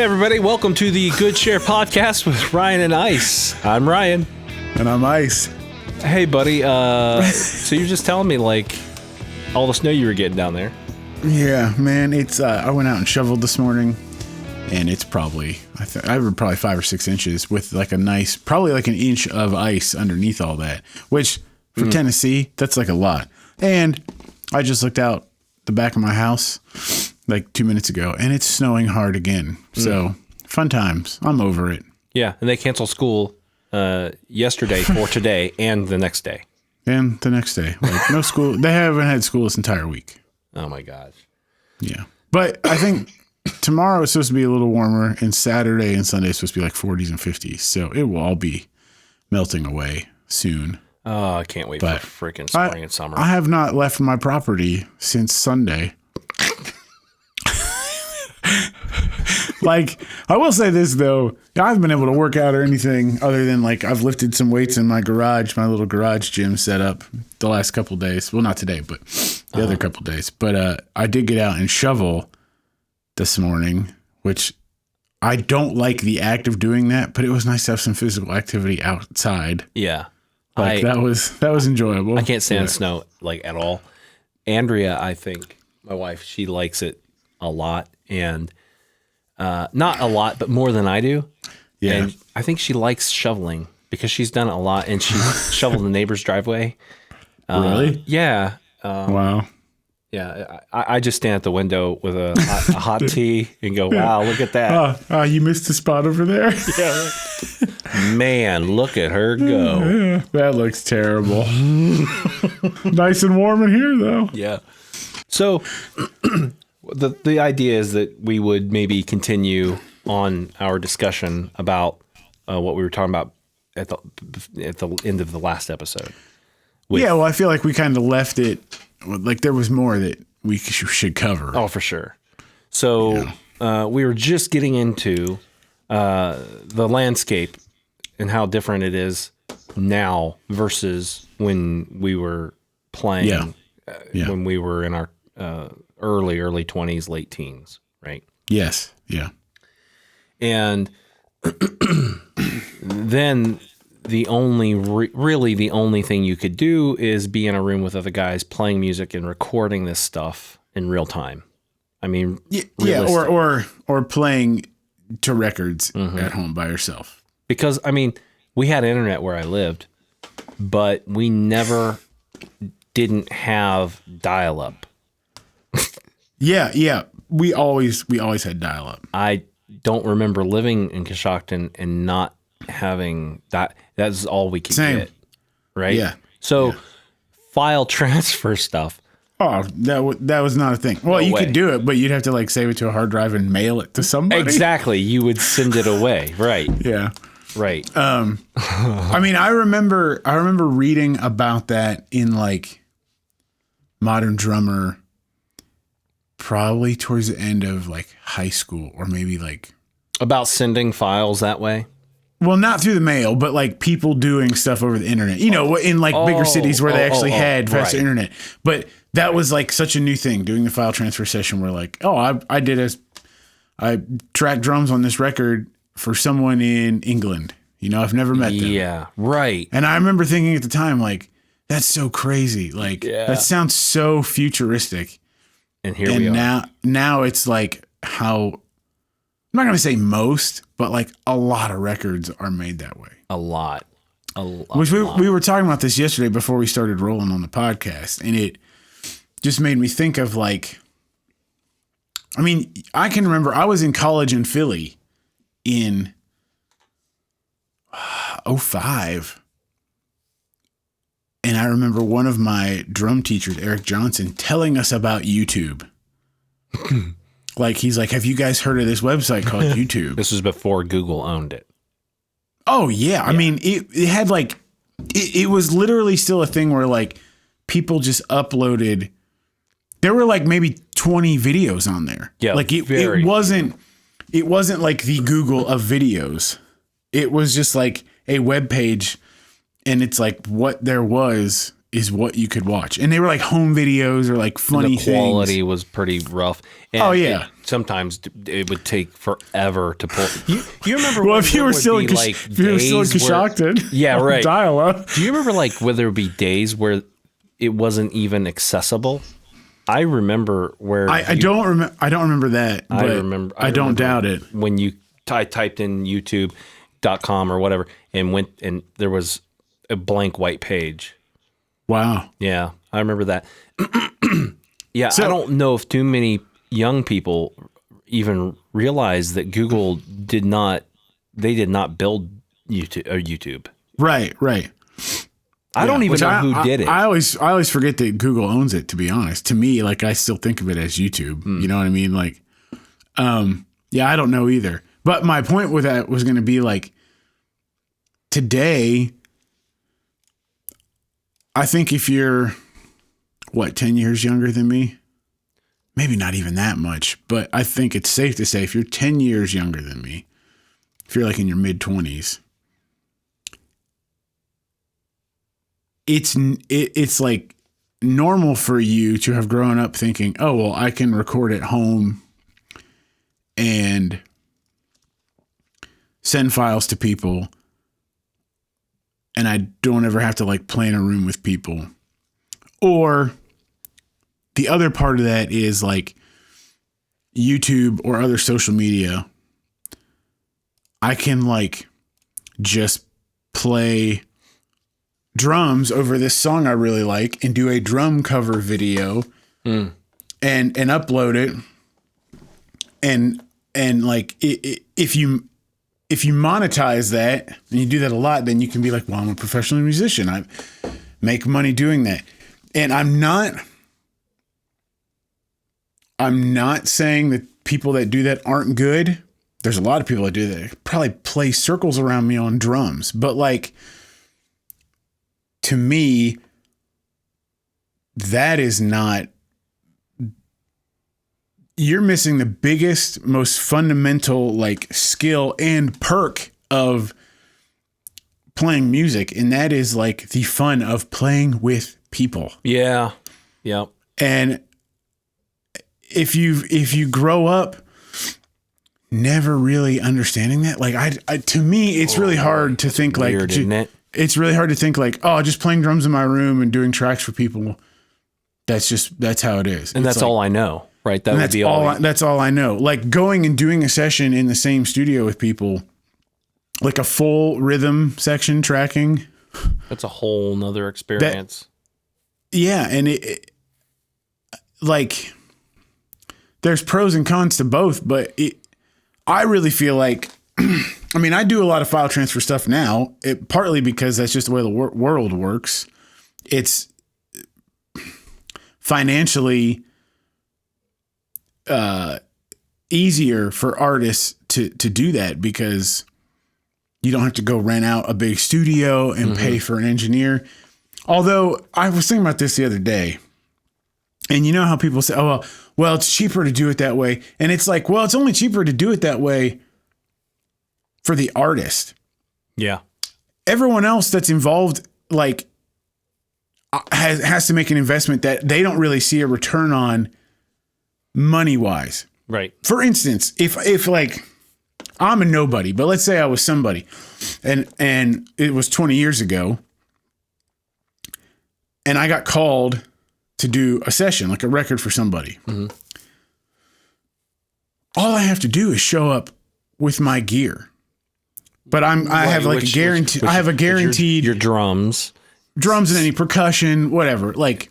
everybody. Welcome to the Good Share Podcast with Ryan and Ice. I'm Ryan. And I'm Ice. Hey, buddy. So you're just telling me, like, all the snow you were getting down there. Yeah, man. It's I went out and shoveled this morning, and it's probably, I have probably 5 or 6 inches with like a nice, probably like an inch of ice underneath all that, which for Tennessee, that's like a lot. And I just looked out the back of my house like 2 minutes ago, and it's snowing hard again. So fun times. I'm over it. Yeah, and they canceled school yesterday for today and the next day. And the next day, like no school. They haven't had school this entire week. Oh my gosh. Yeah, but I think tomorrow is supposed to be a little warmer, and Saturday and Sunday is supposed to be like 40s and 50s. So it will all be melting away soon. Oh, I can't wait But for freaking spring and summer. I have not left my property since Sunday. Like, I will say this, though. I haven't been able to work out or anything other than, like, I've lifted some weights in my garage, my little garage gym set up the last couple of days. Well, not today, but the other couple of days. But I did get out and shovel this morning, which I don't like the act of doing that, but it was nice to have some physical activity outside. Yeah. Like, that was enjoyable. I can't stand snow, like, at all. Andrea, I think, my wife, she likes it a lot. And not a lot, but more than I do. Yeah. And I think she likes shoveling because she's done it a lot, and she's shoveled the neighbor's driveway. Really? Yeah. Wow. Yeah. I just stand at the window with a hot tea and go, wow, look at that. You missed a spot over there. Yeah. Man, look at her go. Yeah, that looks terrible. Nice and warm in here, though. Yeah. So the idea is that we would maybe continue on our discussion about what we were talking about at the end of the last episode. Yeah, well, I feel like we kind of left it like there was more that we should cover. Oh, for sure. So we were just getting into the landscape and how different it is now versus when we were playing, when we were in our early 20s, late teens, right? Yes. Yeah. And then the only really the only thing you could do is be in a room with other guys playing music and recording this stuff in real time. I mean, or playing to records at home by yourself. Because I mean, we had internet where I lived, but we never didn't have dial-up. Yeah. We always had dial-up. I don't remember living in Coshocton and not having that. That's all we could get, right? Yeah. So file transfer stuff. Oh, that was not a thing. Well, you could do it, but you'd have to like save it to a hard drive and mail it to somebody. Exactly. You would send it away. Right. Yeah. Right. I mean, I remember reading about that in like Modern Drummer, probably towards the end of like high school, or maybe like about sending files that way. Well, not through the mail, but like people doing stuff over the internet, you know, in like bigger cities where they actually had faster internet. But that was like such a new thing, doing the file transfer session where like, I tracked drums on this record for someone in England. You know, I've never met them. Yeah, right. And I remember thinking at the time, like, that's so crazy. Like, that sounds so futuristic. And here we are. Now it's like how, I'm not going to say most, but like a lot of records are made that way. A lot. Which we were talking about this yesterday before we started rolling on the podcast. And it just made me think of like, I mean, I can remember I was in college in Philly in 2005. And I remember one of my drum teachers, Eric Johnson, telling us about YouTube. Like, he's like, have you guys heard of this website called YouTube? This was before Google owned it. Oh, yeah. I mean, it had like, it was literally still a thing where like people just uploaded. There were like maybe 20 videos on there. Yeah. Like it wasn't like the Google of videos. It was just like a web page, and it's like what there was is what you could watch. And they were like home videos or like funny things. The quality was pretty rough. And sometimes it would take forever to pull. You remember? Well, when if you there were would still be, in like, if you were still in days where- Coshocton, Yeah, right. dial up. Do you remember like where there would be days where it wasn't even accessible? I remember where I don't remember that. But I don't doubt it. when you typed in YouTube.com or whatever and went and there was a blank white page. Wow. Yeah, I remember that. Yeah, So- I don't know if too many young people even realize that Google did not build YouTube. Right. I don't even Which know who did it. I always forget that Google owns it, to be honest. To me, like, I still think of it as YouTube. You know what I mean? Like, yeah, I don't know either. But my point with that was going to be like, today, I think if you're 10 years younger than me, maybe not even that much, but I think it's safe to say if you're 10 years younger than me, if you're like in your mid 20s, it's like normal for you to have grown up thinking, oh, well, I can record at home and send files to people, and I don't ever have to like play in a room with people. Or the other part of that is like YouTube or other social media. I can like just play drums over this song I really like and do a drum cover video and upload it. And like if you monetize that and you do that a lot, then you can be like, well, I'm a professional musician. I make money doing that. And I'm not saying that people that do that aren't good. There's a lot of people that do that. Probably play circles around me on drums. But like, to me, that is not, you're missing the biggest, most fundamental like skill and perk of playing music. And that is like the fun of playing with people. Yeah. Yep. And if you grow up never really understanding that, like I to me, it's really hard to think like, Weird, isn't it? it's really hard to think like, oh, just playing drums in my room and doing tracks for people. That's how it is. And that's all I know, right? That would be that's all I know. Like going and doing a session in the same studio with people, like a full rhythm section tracking. That's a whole nother experience. Yeah. And it like, there's pros and cons to both, but I really feel like, I mean, I do a lot of file transfer stuff now, partly because that's just the way the world works. It's financially easier for artists to do that because you don't have to go rent out a big studio and pay for an engineer. Although I was thinking about this the other day, and you know how people say, oh, well, it's cheaper to do it that way. And it's like, well, it's only cheaper to do it that way for the artist. Yeah. Everyone else that's involved, like, has to make an investment that they don't really see a return on money wise. Right. For instance, if like I'm a nobody, but let's say I was somebody and it was 20 years ago and I got called to do a session, like a record for somebody. Mm-hmm. All I have to do is show up with my gear. But I have a guaranteed your drums and any percussion, whatever. Like,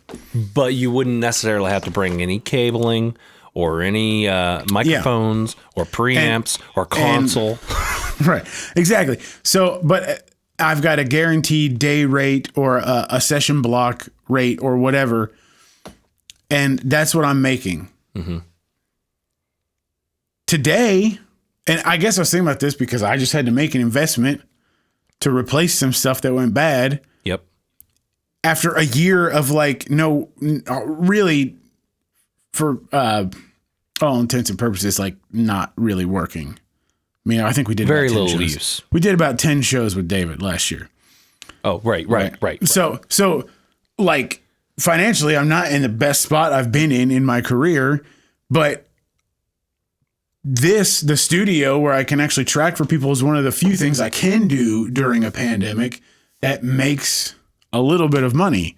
but you wouldn't necessarily have to bring any cabling or any microphones or preamps or console. Right. Exactly. So, but I've got a guaranteed day rate or a session block rate or whatever. And that's what I'm making. Mm-hmm. Today, and I guess I was thinking about this because I just had to make an investment to replace some stuff that went bad. Yep. After a year of like, really, for all intents and purposes, like not really working. I mean, I think we did very about 10 little shows. use. We did about 10 shows with David last year. Oh, right. So like financially, I'm not in the best spot I've been in my career, but the studio where I can actually track for people is one of the few things I can do during a pandemic that makes a little bit of money.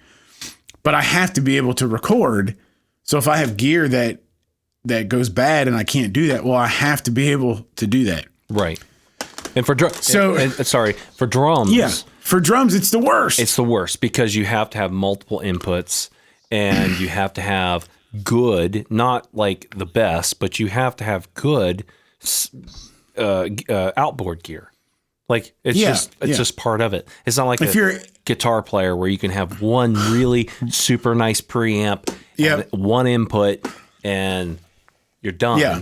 But I have to be able to record. So if I have gear that goes bad and I can't do that, well, I have to be able to do that. Right. And for for drums. Yeah. For drums, it's the worst. It's the worst because you have to have multiple inputs and you have to have good, not like the best, but you have to have good outboard gear. Like it's just part of it. It's not like you're a guitar player where you can have one really super nice preamp, and one input, and you're done. Yeah.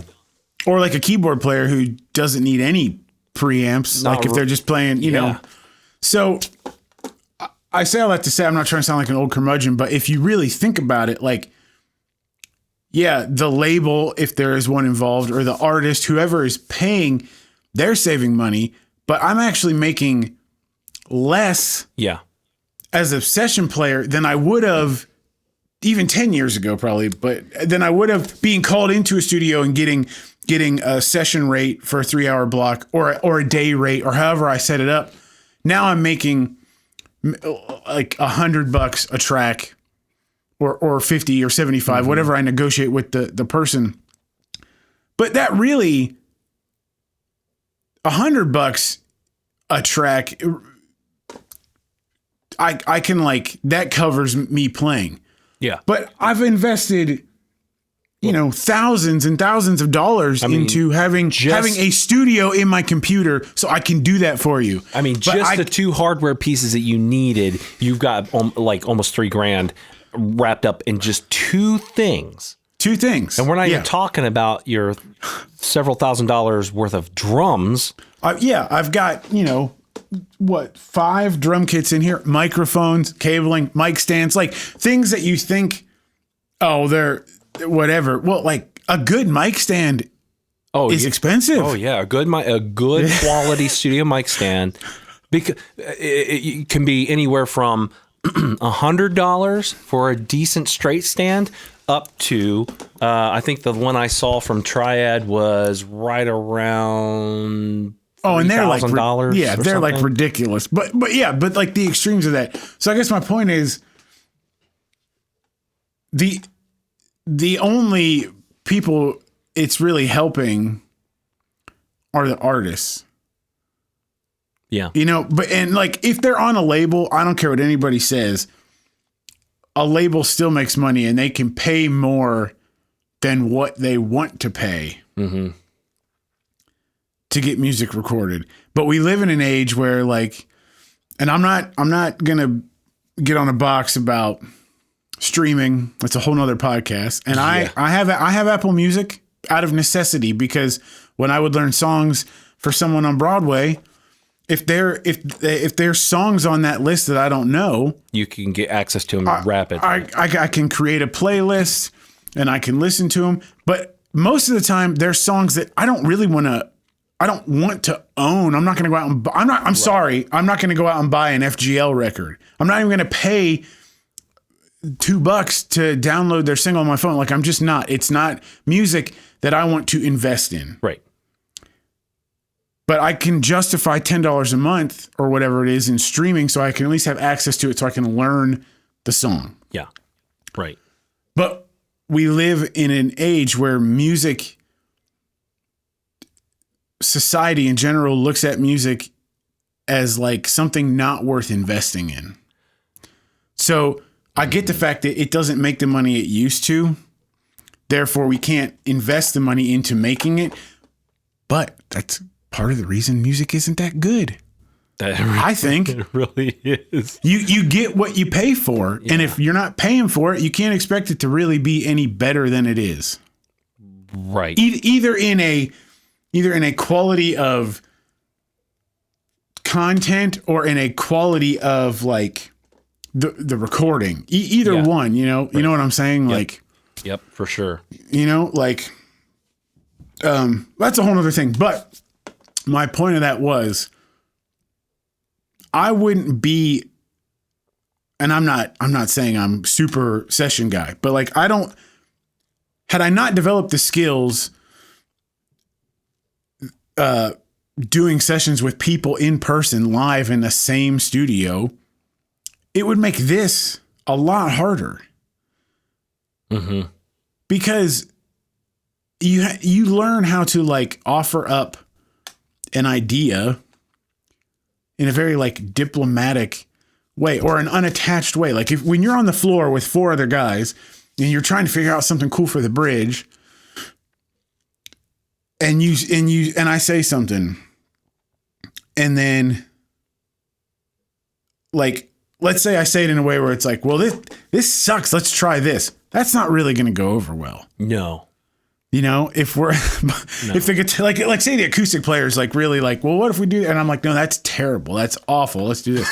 Or like a keyboard player who doesn't need any preamps, like if they're just playing, you know. So I say all that to say, I'm not trying to sound like an old curmudgeon, but if you really think about it, like, yeah, the label, if there is one involved, or the artist, whoever is paying, they're saving money, but I'm actually making less as a session player than I would have even 10 years ago, probably, but then I would have being called into a studio and getting a session rate for a 3-hour block or a day rate or however I set it up. Now I'm making like $100 a track or 50 or 75, whatever I negotiate with the person. But that really $100 a track, I can like, that covers me playing. Yeah. But I've invested, thousands and thousands of dollars into having a studio in my computer so I can do that for you. I mean, the two hardware pieces that you needed, you've got like almost $3,000 wrapped up in just two things. And we're not even talking about your several $1,000s worth of drums. I've got, 5 drum kits in here, microphones, cabling, mic stands, like things that you think, they're whatever. Well, like a good mic stand is expensive. Oh yeah. A good quality studio mic stand, because it can be anywhere from $100 for a decent straight stand up to, I think the one I saw from Triad was right around and they're like $3,000. They're like ridiculous. But like the extremes of that. So I guess my point is the only people it's really helping are the artists. Yeah. And like if they're on a label, I don't care what anybody says, a label still makes money and they can pay more than what they want to pay to get music recorded. But we live in an age where like, and I'm not going to get on a box about streaming. That's a whole nother podcast. And I have Apple Music out of necessity, because when I would learn songs for someone on Broadway, if there's songs on that list that I don't know, you can get access to them rapidly. I can create a playlist and I can listen to them. But most of the time, there's songs that I don't want to own. I'm not going to go out and I'm sorry. I'm not going to go out and buy an FGL record. I'm not even going to pay $2 to download their single on my phone. Like, I'm just not. It's not music that I want to invest in. Right. But I can justify $10 a month or whatever it is in streaming, so I can at least have access to it so I can learn the song. Yeah. Right. But we live in an age where society in general looks at music as like something not worth investing in. So I get the fact that it doesn't make the money it used to. Therefore, we can't invest the money into making it. But that's part of the reason music isn't that good. I think it really is. You get what you pay for, and if you're not paying for it, you can't expect it to really be any better than it is. Right. Either in a quality of content or in a quality of like the recording. Either one, you know what I'm saying? Yep. Like, for sure. Like, that's a whole other thing. But my point of that was, I wouldn't be, and I'm not saying I'm super session guy, but like, had I not developed the skills doing sessions with people in person live in the same studio, it would make this a lot harder. Mm-hmm. Because you learn how to like offer up an idea in a very like diplomatic way or an unattached way. Like when you're on the floor with 4 other guys and you're trying to figure out something cool for the bridge, and I say something, and then like, let's say I say it in a way where it's like, well, this sucks. Let's try this. That's not really going to go over well. No. You know, if they get like say the acoustic player is like really like, well, what if we do? And I'm like, no, that's terrible. That's awful. Let's do this.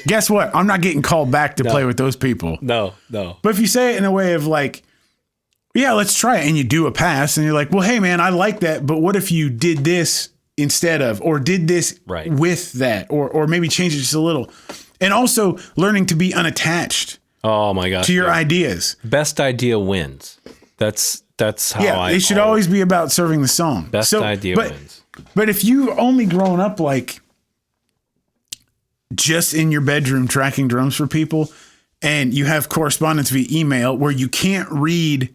Guess what? I'm not getting called back to play with those people. No. But if you say it in a way of like, yeah, let's try it, and you do a pass, and you're like, well, hey man, I like that, but what if you did this instead of, or did this with that, or maybe change it just a little, and also learning to be unattached. Oh my gosh. To your ideas. Best idea wins. That's how it should always be about serving the song. Best idea wins. But if you only grown up like just in your bedroom tracking drums for people, and you have correspondence via email where you can't read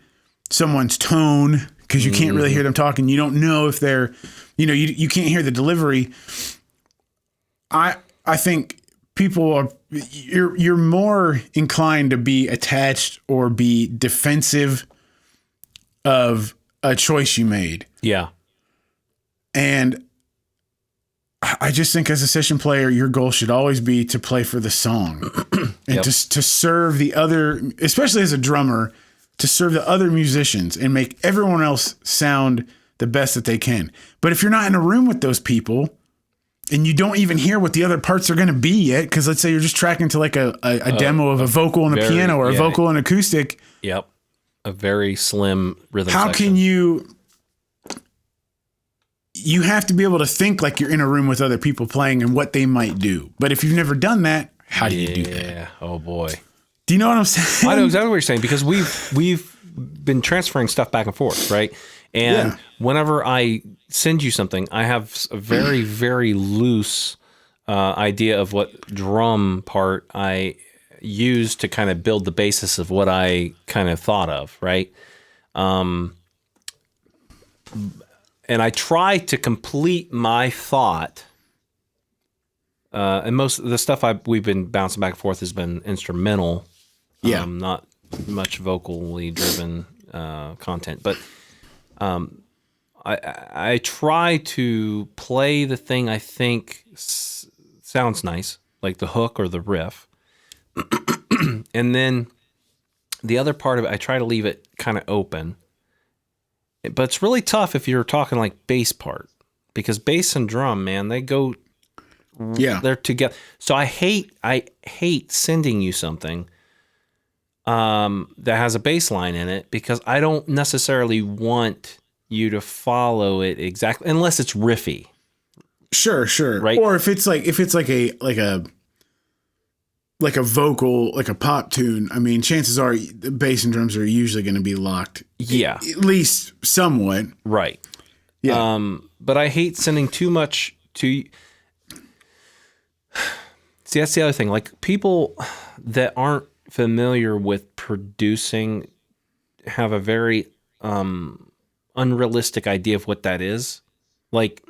someone's tone because you can't really hear them talking, you don't know if they're, you can't hear the delivery. I think people are, you're more inclined to be attached or be defensive of a choice you made. Yeah. And I just think as a session player, your goal should always be to play for the song and to serve the other, especially as a drummer, to serve the other musicians and make everyone else sound the best that they can. But if you're not in a room with those people and you don't even hear what the other parts are going to be yet, because let's say you're just tracking to like a demo of a vocal and a piano or a vocal and acoustic. Yep. A very slim rhythm How section. can you have to be able to think like you're in a room with other people playing and what they might do. But if you've never done that, how do you do that? Yeah. Oh boy. Do you know what I'm saying? I know exactly what you're saying, because we've been transferring stuff back and forth, right? And whenever I send you something, I have a very, very loose idea of what drum part I use to kind of build the basis of what I kind of thought of, right? And I try to complete my thought. And most of the stuff we've been bouncing back and forth has been instrumental. Not much vocally driven content, but I try to play the thing I think sounds nice, like the hook or the riff. And then the other part of it, I try to leave it kind of open. But it's really tough if you're talking like bass part, because bass and drum, man, they go, they're together. So I hate sending you something that has a bass line in it, because I don't necessarily want you to follow it exactly, unless it's riffy. Sure. Right. Or if it's like a vocal, like a pop tune, I mean, chances are the bass and drums are usually going to be locked. Yeah. At least somewhat. Right. Yeah. But I hate sending too much to. See, that's the other thing. Like, people that aren't familiar with producing have a very unrealistic idea of what that is. Like,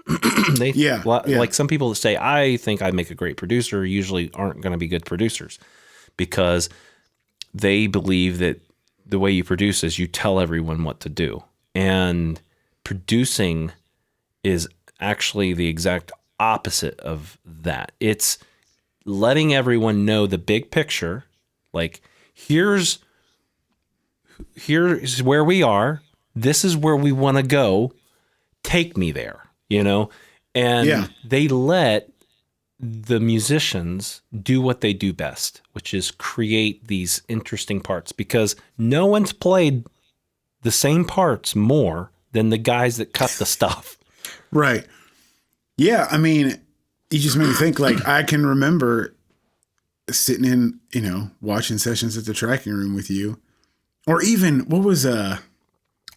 like some people that say, I think I make a great producer, usually aren't going to be good producers, because they believe that the way you produce is you tell everyone what to do. And producing is actually the exact opposite of that. It's letting everyone know the big picture. Like, here's where we are. This is where we want to go. Take me there. And they let the musicians do what they do best, which is create these interesting parts, because no one's played the same parts more than the guys that cut the stuff. Right. Yeah. I mean, you just made me think, like, I can remember sitting in, watching sessions at the tracking room with you, or even what was it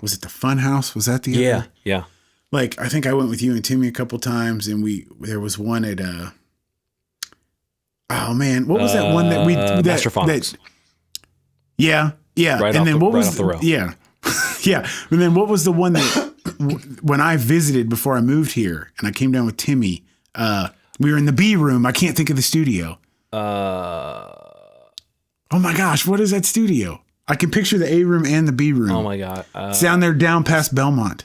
the Fun House? Was that the other? Yeah. like I think I went with you and Timmy a couple times, and there was one at oh man, what was that one that we Masterphonics. Yeah. Right And off then the- what right was off the rail. yeah. Yeah. And then what was the one that when I visited before I moved here and I came down with Timmy, we were in the B room. I can't think of the studio. Oh my gosh, what is that studio? I can picture the A room and the B room. Oh my God. It's down there down past Belmont.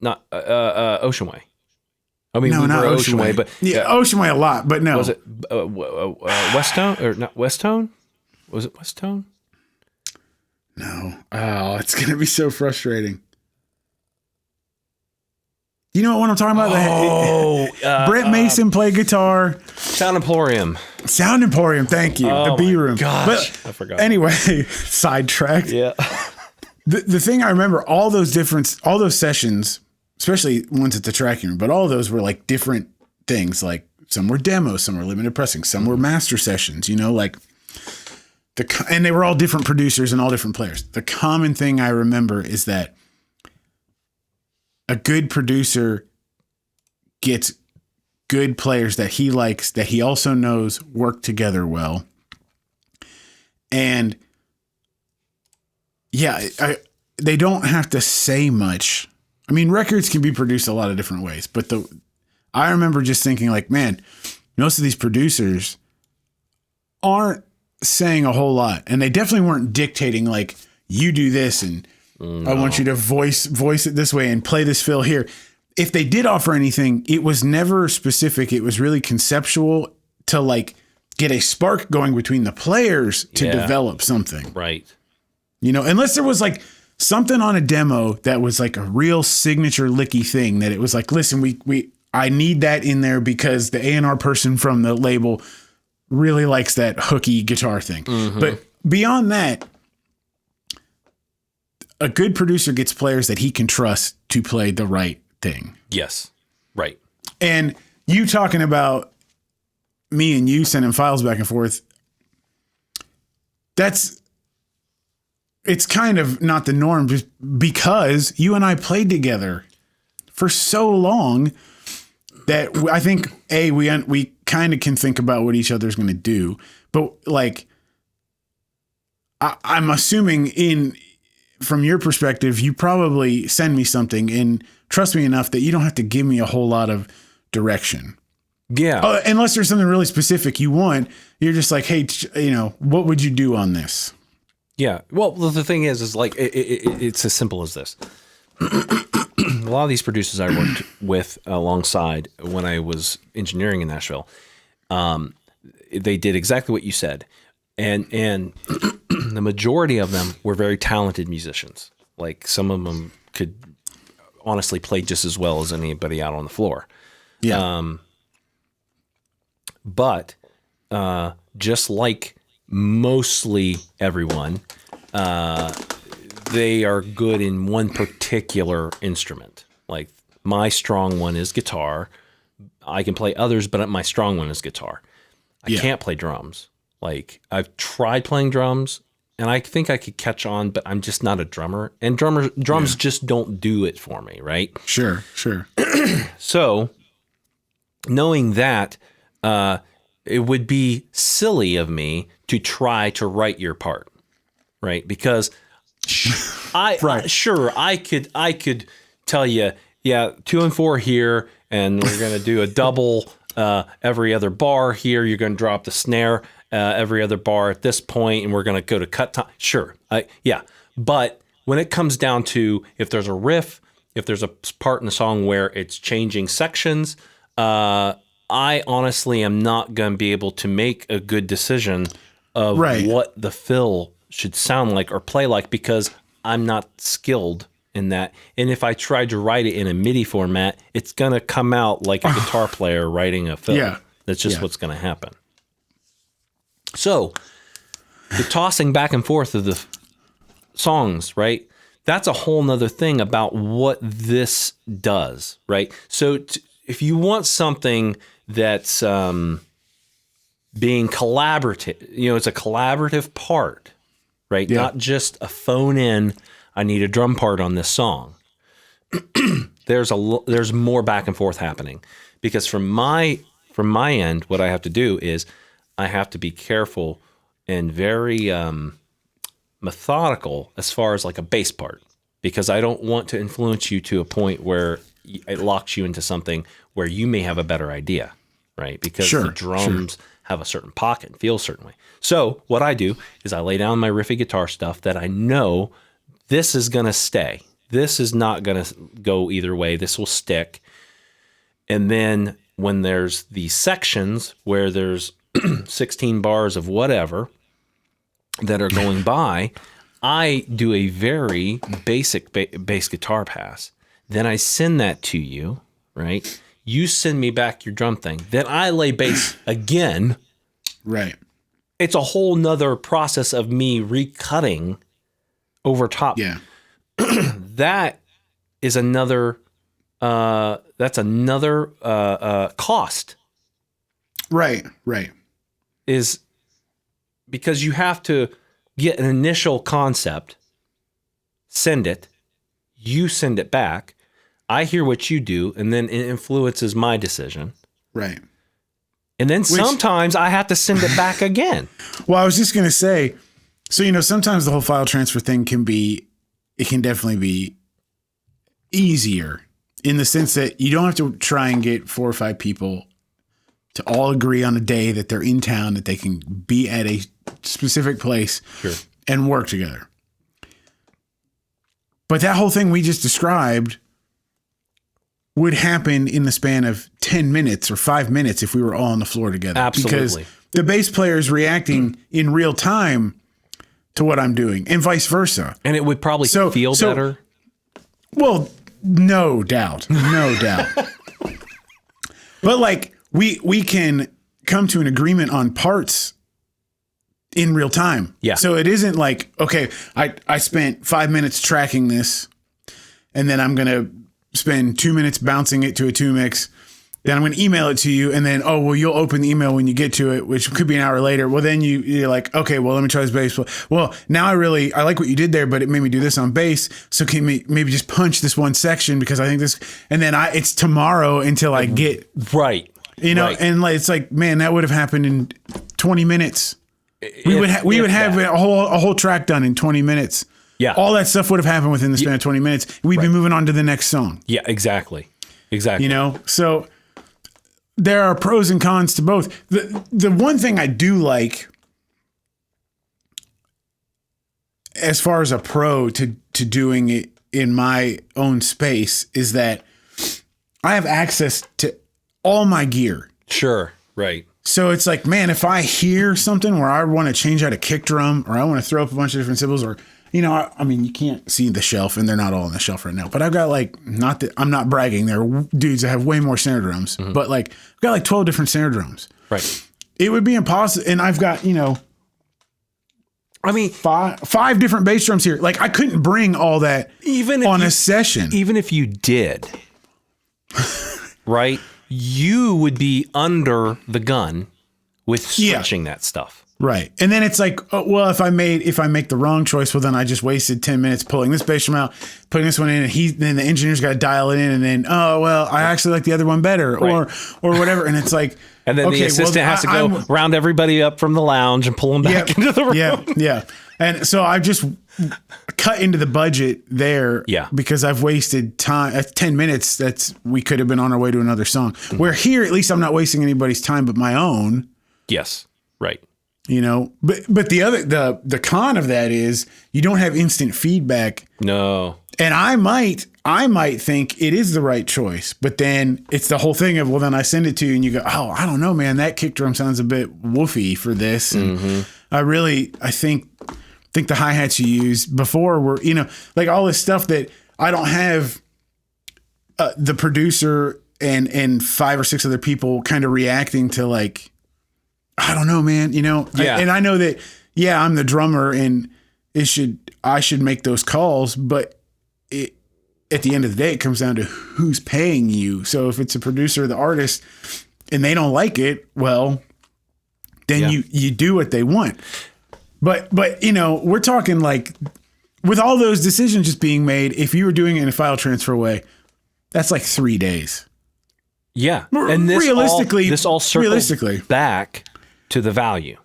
Not Ocean Way. I mean, No, we not were Ocean Way. but Yeah, Ocean Way a lot, but no. was it Westone or not Westone? Was it Westone? No. Oh, it's going to be so frustrating. You know what I'm talking about? Brent Mason played guitar. Sound Emporium. Sound Emporium, thank you. Oh the B room. gosh, But I forgot. anyway, sidetracked. Yeah. The thing I remember, all those sessions, especially ones at the tracking room, but all of those were like different things. Like some were demos, some were limited pressing, some were master sessions, like and they were all different producers and all different players. The common thing I remember is that a good producer gets good players that he likes, that he also knows work together well. And yeah, they don't have to say much. I mean, records can be produced a lot of different ways, but I remember just thinking like, man, most of these producers aren't saying a whole lot, and they definitely weren't dictating like, you do this and I want you to voice it this way and play this fill here. If they did offer anything, it was never specific. It was really conceptual to like get a spark going between the players to develop something. Right. Unless there was like something on a demo that was like a real signature licky thing that it was like, listen, I need that in there because the A&R person from the label really likes that hooky guitar thing. Mm-hmm. But beyond that, a good producer gets players that he can trust to play the right thing. Yes. Right. And you talking about me and you sending files back and forth, it's kind of not the norm just because you and I played together for so long that I think we kind of can think about what each other's going to do. But like, I'm assuming from your perspective, you probably send me something and trust me enough that you don't have to give me a whole lot of direction. Yeah. Unless there's something really specific you want, you're just like, hey, what would you do on this? Yeah. Well, the thing is like, it's as simple as this. A lot of these producers I worked with alongside when I was engineering in Nashville, they did exactly what you said. And the majority of them were very talented musicians. Like some of them could honestly play just as well as anybody out on the floor. Yeah. But just like mostly everyone, they are good in one particular instrument. Like my strong one is guitar. I can play others, but my strong one is guitar. I can't play drums. Like I've tried playing drums and I think I could catch on, but I'm just not a drummer, and drums just don't do it for me. Right. Sure. So knowing that, it would be silly of me to try to write your part. Right. Because I could tell you, 2 and 4 here, and we're going to do a double, every other bar here. You're going to drop the snare, every other bar at this point, and we're going to go to cut time. Sure. But when it comes down to, if there's a riff, if there's a part in the song where it's changing sections, I honestly am not going to be able to make a good decision of what the fill should sound like or play like, because I'm not skilled in that. And if I tried to write it in a MIDI format, it's going to come out like a guitar player writing a fill. Yeah. That's just what's going to happen. So the tossing back and forth of the songs, right? That's a whole nother thing about what this does, right? So if you want something that's being collaborative, it's a collaborative part, right? Yeah. Not just a phone in, I need a drum part on this song. there's more back and forth happening, because from my end, what I have to do is I have to be careful and very methodical as far as like a bass part, because I don't want to influence you to a point where it locks you into something where you may have a better idea, right? Because the drums have a certain pocket and feel a certain way. So what I do is I lay down my riffy guitar stuff that I know this is going to stay. This is not going to go either way. This will stick. And then when there's these sections where there's 16 bars of whatever that are going by, I do a very basic bass guitar pass. Then I send that to you, right? You send me back your drum thing. Then I lay bass again. Right. It's a whole nother process of me recutting over top. Yeah. That is another, that's another cost. Right. Is because you have to get an initial concept, send it, you send it back, I hear what you do, and then it influences my decision. Right. And then sometimes I have to send it back again. Well, I was just going to say, so, sometimes the whole file transfer thing can definitely be easier in the sense that you don't have to try and get 4 or 5 people to all agree on a day that they're in town, that they can be at a specific place and work together. But that whole thing we just described would happen in the span of 10 minutes or 5 minutes if we were all on the floor together. Absolutely. Because the bass player is reacting in real time to what I'm doing and vice versa. And it would probably feel better. Well, no doubt. But like we can come to an agreement on parts in real time. Yeah. So it isn't like, okay, I spent 5 minutes tracking this and then I'm going to spend 2 minutes bouncing it to a 2-mix. Then I'm going to email it to you. And then, you'll open the email when you get to it, which could be an hour later. Well, then you're like, okay, well, let me try this bass. Well, now I like what you did there, but it made me do this on bass. So can we maybe just punch this one section because I think this, and then it's tomorrow until I get right. Right. And it's like, man, that would have happened in 20 minutes. We would have a whole track done in 20 minutes. Yeah. All that stuff would have happened within the span of 20 minutes. We'd be moving on to the next song. Yeah, exactly. So there are pros and cons to both. The one thing I do like as far as a pro to doing it in my own space is that I have access to all my gear. Sure. Right. So it's like, man, if I hear something where I want to change out a kick drum or I want to throw up a bunch of different cymbals or, I mean, you can't see the shelf and they're not all on the shelf right now, but I've got I'm not bragging. There are dudes that have way more snare drums, but I've got 12 different snare drums. Right. It would be impossible. And I've got, I mean, five different bass drums here. Like I couldn't bring all that even on a session. Even if you did, right, you would be under the gun with switching that stuff. Right. And then it's like, if I make the wrong choice, well, then I just wasted 10 minutes pulling this bass drum out, putting this one in, and then the engineer's got to dial it in, and then, I actually like the other one better, or whatever. And it's like, and then the assistant has to go round everybody up from the lounge and pull them back into the room. Yeah. And so I've just cut into the budget there because I've wasted time, 10 minutes we could have been on our way to another song. Mm-hmm. Where here, at least I'm not wasting anybody's time but my own. Yes. Right. But the con of that is you don't have instant feedback. No. And I might think it is the right choice, but then it's the whole thing of, well, then I send it to you and you go, oh, I don't know, man, that kick drum sounds a bit woofy for this. And I think the hi-hats you used before were, like all this stuff that I don't have the producer and 5 or 6 other people kind of reacting to, like, I don't know, man, and I know that, I'm the drummer and I should make those calls, but at the end of the day, it comes down to who's paying you. So if it's a producer or the artist and they don't like it, well, then you do what they want. But we're talking like with all those decisions just being made, if you were doing it in a file transfer way, that's like 3 days. Yeah. And this all circles realistically back to the value.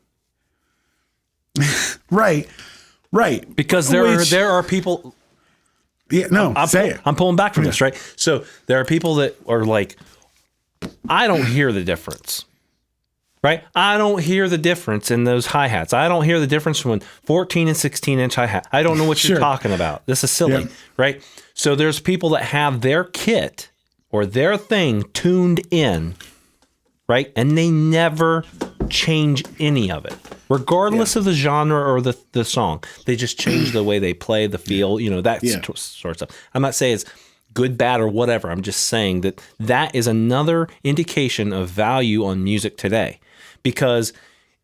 Right. Because there are people. Yeah, no, I'm pulling back from this, right? So there are people that are like, I don't hear the difference, right? I don't hear the difference in those hi-hats. I don't hear the difference from 14 and 16-inch hi-hat. I don't know what you're talking about. This is silly, right? So there's people that have their kit or their thing tuned in, right? And they never change any of it, regardless of the genre or the song. They just change the way they play, the feel, that sort of stuff. I'm not saying it's good, bad, or whatever. I'm just saying that is another indication of value on music today. Because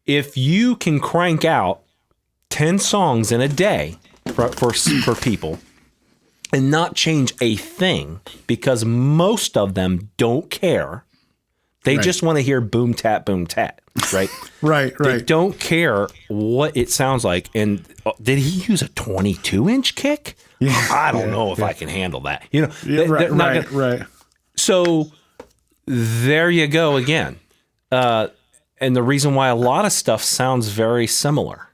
if you can crank out 10 songs in a day for people and not change a thing, because most of them don't care. They just want to hear boom, tat, right? Right. They don't care what it sounds like. And did he use a 22-inch kick? Yeah, I don't know if I can handle that. Right. So there you go again. And the reason why a lot of stuff sounds very similar.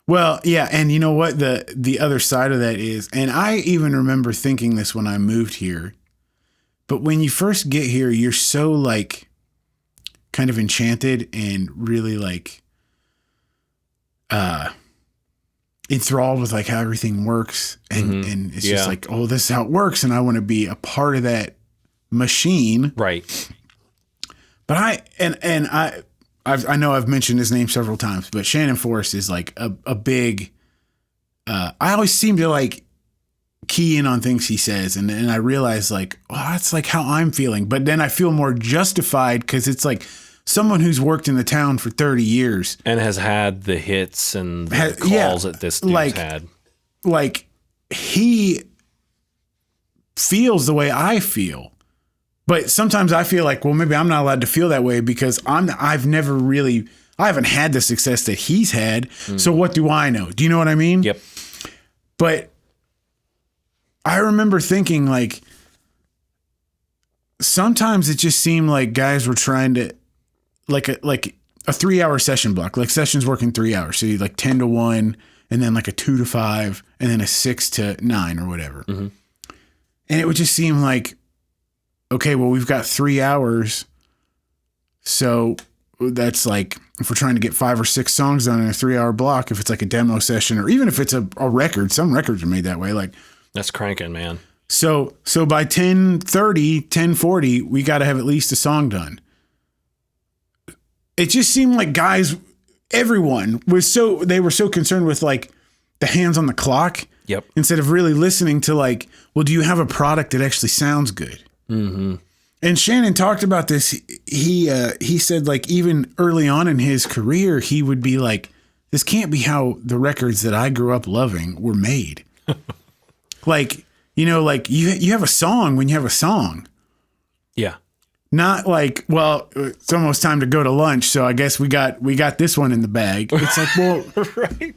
Well, yeah, and you know what? The other side of that is, and I even remember thinking this when I moved here, but when you first get here, you're so like kind of enchanted and really like enthralled with like how everything works, and it's just like, oh, this is how it works, and I want to be a part of that machine, right? But I know I've mentioned his name several times, but Shannon Forrest is like a big. I always seem to like key in on things he says, and I realize like, oh, that's like how I'm feeling. But then I feel more justified because it's like someone who's worked in the town for 30 years and has had the hits and the calls that this dude's had. Like he feels the way I feel. But sometimes I feel like, well, maybe I'm not allowed to feel that way because I haven't had the success that he's had. So what do I know? Do you know what I mean? Yep. But I remember thinking like, sometimes it just seemed like guys were trying to like a 3-hour session block, like sessions working 3 hours. So you like 10 to 1 and then like a 2 to 5 and then a 6 to 9 or whatever. Mm-hmm. And it would just seem like, okay, well, we've got 3 hours. So that's like, if we're trying to get 5 or 6 songs done in a 3-hour block, if it's like a demo session, or even if it's a record, some records are made that way. Like that's cranking, man. So by 10:30, 10:40, we got to have at least a song done. It just seemed like guys, everyone were so concerned with like the hands on the clock. Yep. Instead of really listening to like, well, do you have a product that actually sounds good? Mm-hmm. And Shannon talked about this. He said like even early on in his career, he would be like, this can't be how the records that I grew up loving were made. Like, like you have a song when you have a song. Yeah. Not like, well, it's almost time to go to lunch, so I guess we got this one in the bag. It's like, well, right.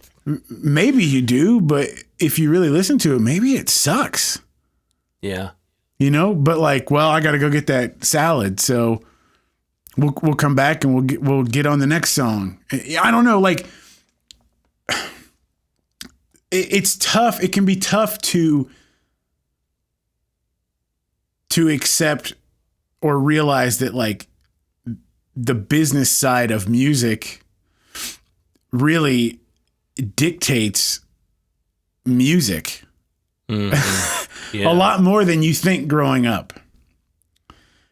Maybe you do, but if you really listen to it, maybe it sucks. Yeah. But like, well, I got to go get that salad, so we'll come back and we'll get on the next song. I don't know, like it's tough. It can be tough to accept or realize that like the business side of music really dictates music. Mm-hmm. Yeah. A lot more than you think growing up.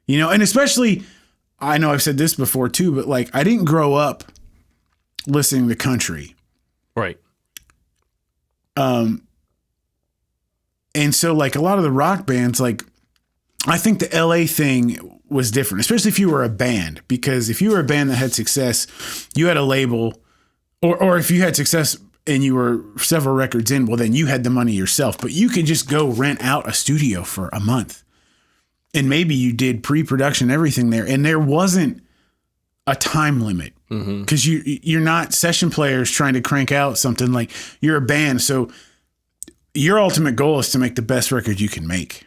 And especially, I know I've said this before too, but like I didn't grow up listening to country. Right. And so like a lot of the rock bands, like I think the LA thing was different, especially if you were a band, because if you were a band that had success, you had a label, or if you had success and you were several records in, well, then you had the money yourself, but you could just go rent out a studio for a month. And maybe you did pre-production, everything there. And there wasn't a time limit because you're not session players trying to crank out something. Like you're a band. So your ultimate goal is to make the best record you can make.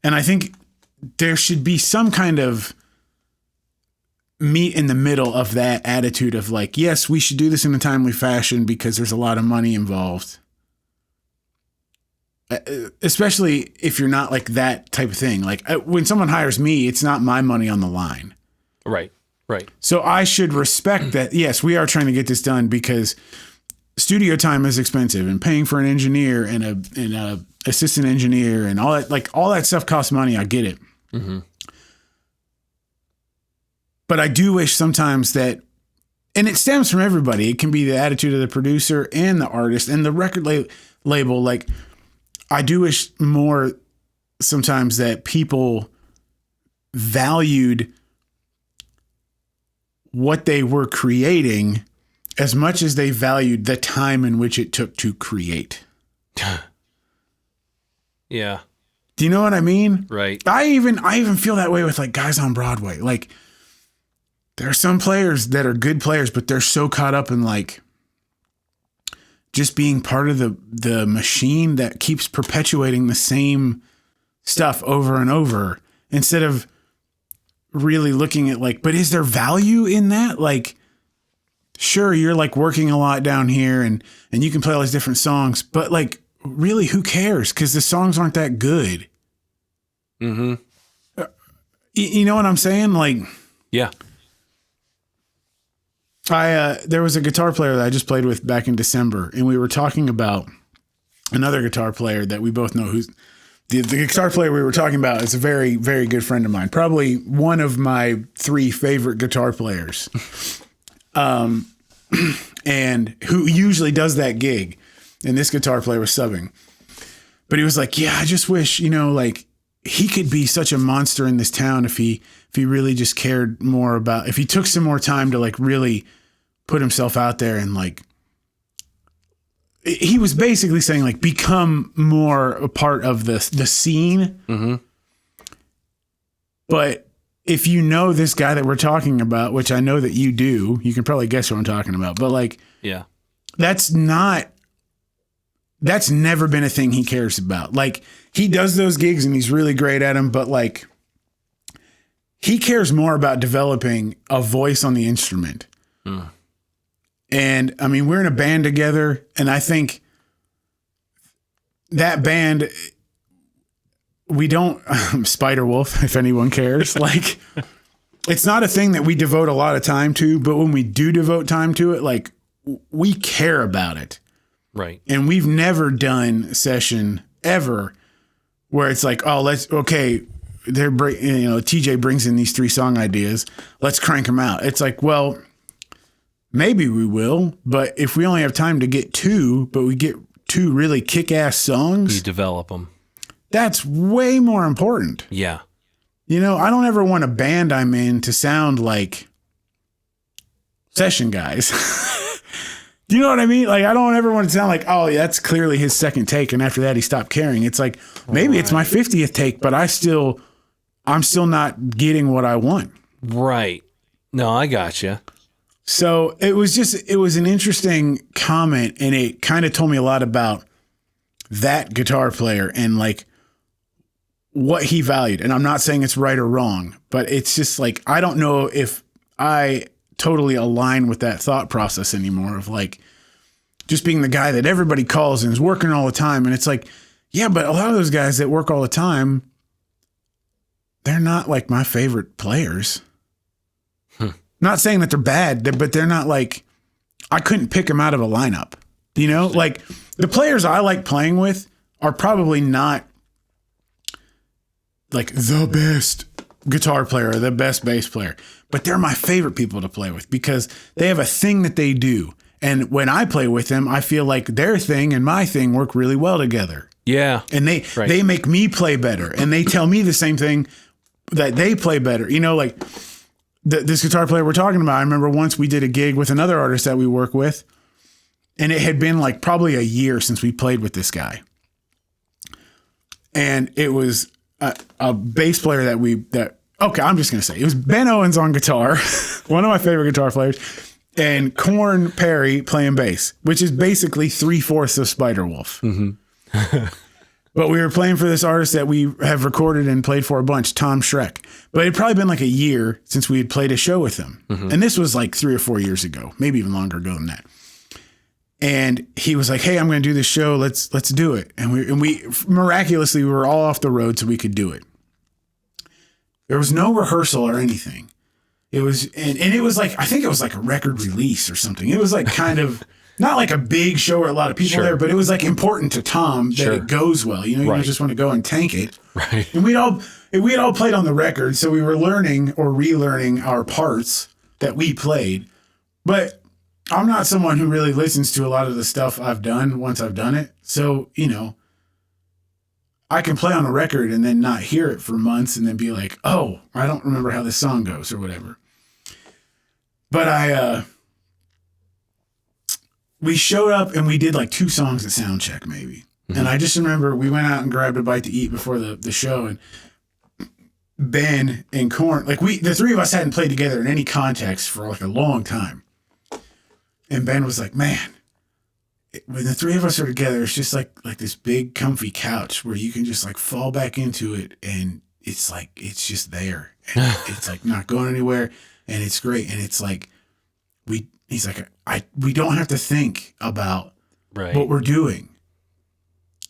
And I think there should be some kind of meet in the middle of that attitude of like, yes, we should do this in a timely fashion because there's a lot of money involved. Especially if you're not like that type of thing. Like when someone hires me, it's not my money on the line. Right. So I should respect that. Yes, we are trying to get this done because studio time is expensive, and paying for an engineer and a assistant engineer and all that, like all that stuff costs money. I get it. Mm-hmm. But I do wish sometimes that, and it stems from everybody. It can be the attitude of the producer and the artist and the record label. Like, I do wish more sometimes that people valued what they were creating as much as they valued the time in which it took to create. Yeah. Do you know what I mean? Right. I even feel that way with like guys on Broadway. Like, there are some players that are good players, but they're so caught up in like just being part of the machine that keeps perpetuating the same stuff over and over, instead of really looking at like, but is there value in that? Like, sure, you're like working a lot down here and you can play all these different songs, but like, really, who cares? Because the songs aren't that good. Mm-hmm. You know what I'm saying? Like, yeah. There was a guitar player that I just played with back in December, and we were talking about another guitar player that we both know who's the guitar player we were talking about is a very, very good friend of mine. Probably one of my 3 favorite guitar players. And who usually does that gig. And this guitar player was subbing. But he was like, yeah, I just wish, like he could be such a monster in this town if he really just cared more about, if he took some more time to like really put himself out there and like, he was basically saying like, become more a part of the scene. Mm-hmm. But if you know this guy that we're talking about, which I know that you do, you can probably guess what I'm talking about, but like, yeah, that's never been a thing he cares about. Like, he does those gigs and he's really great at them, but like, he cares more about developing a voice on the instrument. Mm. And I mean, we're in a band together, and I think that band, we don't Spiderwolf, if anyone cares, like it's not a thing that we devote a lot of time to, but when we do devote time to it, like we care about it. Right. And we've never done a session ever where it's like, oh, TJ brings in these 3 song ideas. Let's crank them out. It's like, well, maybe we will, but if we only have time to get 2, but we get 2 really kick-ass songs, you develop them. That's way more important. Yeah. I don't ever want a band I'm in to sound like session guys. Do you know what I mean? Like, I don't ever want to sound like, oh, yeah, that's clearly his second take, and after that he stopped caring. It's like, maybe it's my 50th take, but I'm still not getting what I want. Right. No, I gotcha. So it was an interesting comment, and it kind of told me a lot about that guitar player and like what he valued. And I'm not saying it's right or wrong, but it's just like, I don't know if I totally align with that thought process anymore of like just being the guy that everybody calls and is working all the time. And it's like, yeah, but a lot of those guys that work all the time, they're not like my favorite players. Not saying that they're bad, but they're not like, I couldn't pick them out of a lineup. Like the players I like playing with are probably not like the best guitar player or the best bass player, but they're my favorite people to play with because they have a thing that they do. And when I play with them, I feel like their thing and my thing work really well together. Yeah. And they make me play better, and they tell me the same thing that they play better. Like this guitar player we're talking about, I remember once we did a gig with another artist that we work with, and it had been like probably a year since we played with this guy. And it was a bass player I'm just going to say it was Ben Owens on guitar, one of my favorite guitar players, and Corn Perry playing bass, which is basically 3/4 of Spiderwolf. Mm-hmm. But we were playing for this artist that we have recorded and played for a bunch, Tom Schreck. But it had probably been like a year since we had played a show with him. And this was like 3 or 4 years ago, maybe even longer ago than that. And he was like, "Hey, I'm going to do this show. Let's do it." And we miraculously, we were all off the road so we could do it. There was no rehearsal or anything. It was, and it was like, I think it was like a record release or something. It was like kind of not like a big show where a lot of people there, but it was like important to Tom that it goes well. You know, you don't just want to go and tank it. Right. And we had all played on the record, so we were learning or relearning our parts that we played. But I'm not someone who really listens to a lot of the stuff I've done once I've done it. So, you know, I can play on a record and then not hear it for months and then be like, "Oh, I don't remember how this song goes," or whatever. But we showed up and we did like 2 songs at soundcheck maybe. And I just remember we went out and grabbed a bite to eat before the show, and Ben and Korn, like the 3 of us hadn't played together in any context for like a long time. And Ben was like, "Man, when the 3 of us are together, it's just like this big comfy couch where you can just like fall back into it, and it's like it's just there. And it's like not going anywhere, and it's great. And it's like he's like, we don't have to think about what we're doing.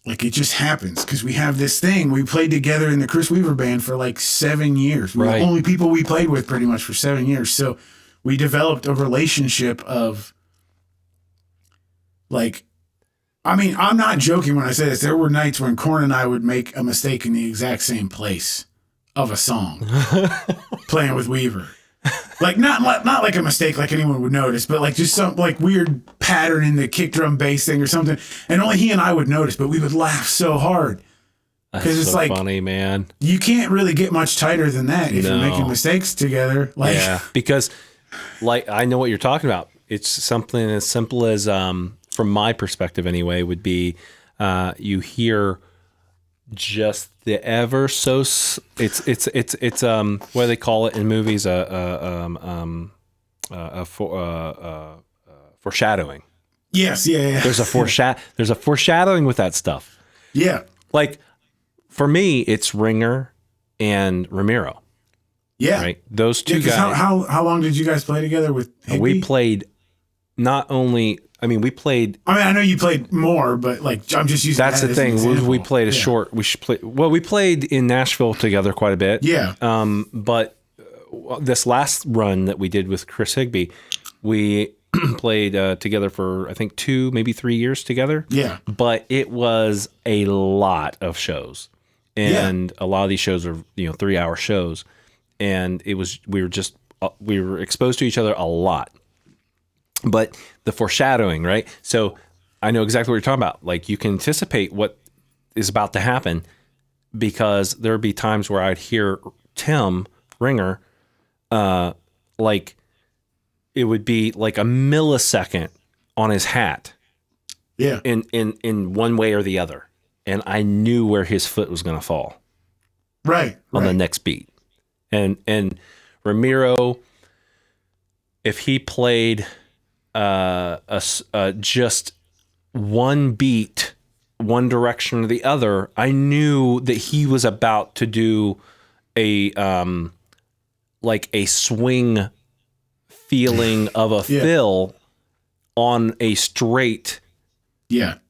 Like it just happens because we have this thing. We played together in the Chris Weaver band for like 7 years. We're the only people we played with pretty much for 7 years. So we developed a relationship of like, I mean, I'm not joking when I say this. There were nights when Korn and I would make a mistake in the exact same place of a song playing with Weaver. Like not like a mistake like anyone would notice, but like just some like weird pattern in the kick drum bass thing or something. And only he and I would notice, but we would laugh so hard. Because it's so like funny, man. You can't really get much tighter than that if you're making mistakes together. Like, yeah, because like I know what you're talking about. It's something as simple as from my perspective anyway, would be you hear just the ever so it's what do they call it in movies foreshadowing. Yes, yeah. There's a foreshadowing with that stuff. Yeah, like for me, it's Ringer and Ramiro. Yeah, right. Those 2 guys. How long did you guys play together with Higby? We played not only. I mean, we played. I mean, I know you played more, but like I'm just using. That's the thing. We played a short. We played in Nashville together quite a bit. Yeah. But this last run that we did with Chris Higby, we played together for I think 2, maybe 3 years together. Yeah. But it was a lot of shows, and a lot of these shows are 3-hour shows, and it was we were exposed to each other a lot. But the foreshadowing, right? So I know exactly what you're talking about. Like you can anticipate what is about to happen because there would be times where I'd hear Tim Ringer, like it would be like a millisecond on his hat. Yeah. In one way or the other. And I knew where his foot was going to fall. Right. On the next beat. And Ramiro, if he played just one beat, one direction or the other, I knew that he was about to do a like a swing feeling of a fill on a straight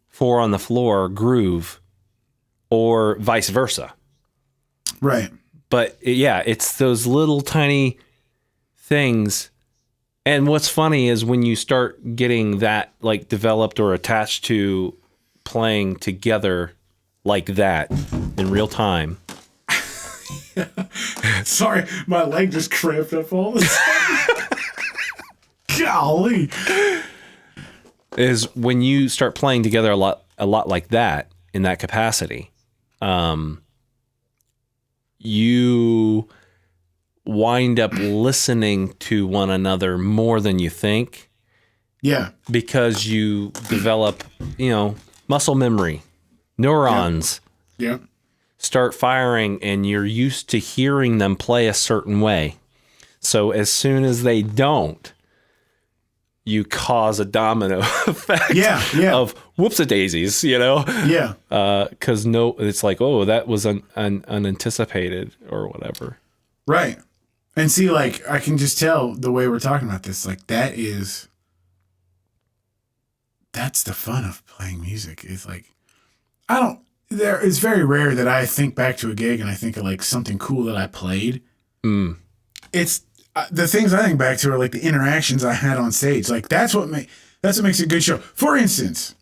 4 on the floor groove, or vice versa. Right. But it's those little tiny things. And what's funny is when you start getting that like developed or attached to playing together like that in real time. Sorry, my leg just cramped up all the time. Golly. Is when you start playing together a lot like that in that capacity, you wind up listening to one another more than you think. Yeah. Because you develop, muscle memory, neurons start firing, and you're used to hearing them play a certain way. So as soon as they don't, you cause a domino effect Yeah. of whoops-a-daisies, you know? Yeah. Because it's like, oh, that was unanticipated or whatever. Right. And see, like, I can just tell the way we're talking about this, like, that's the fun of playing music. It's like, it's very rare that I think back to a gig and I think of like something cool that I played. It's the things I think back to are like the interactions I had on stage. Like that's what makes a good show. For instance,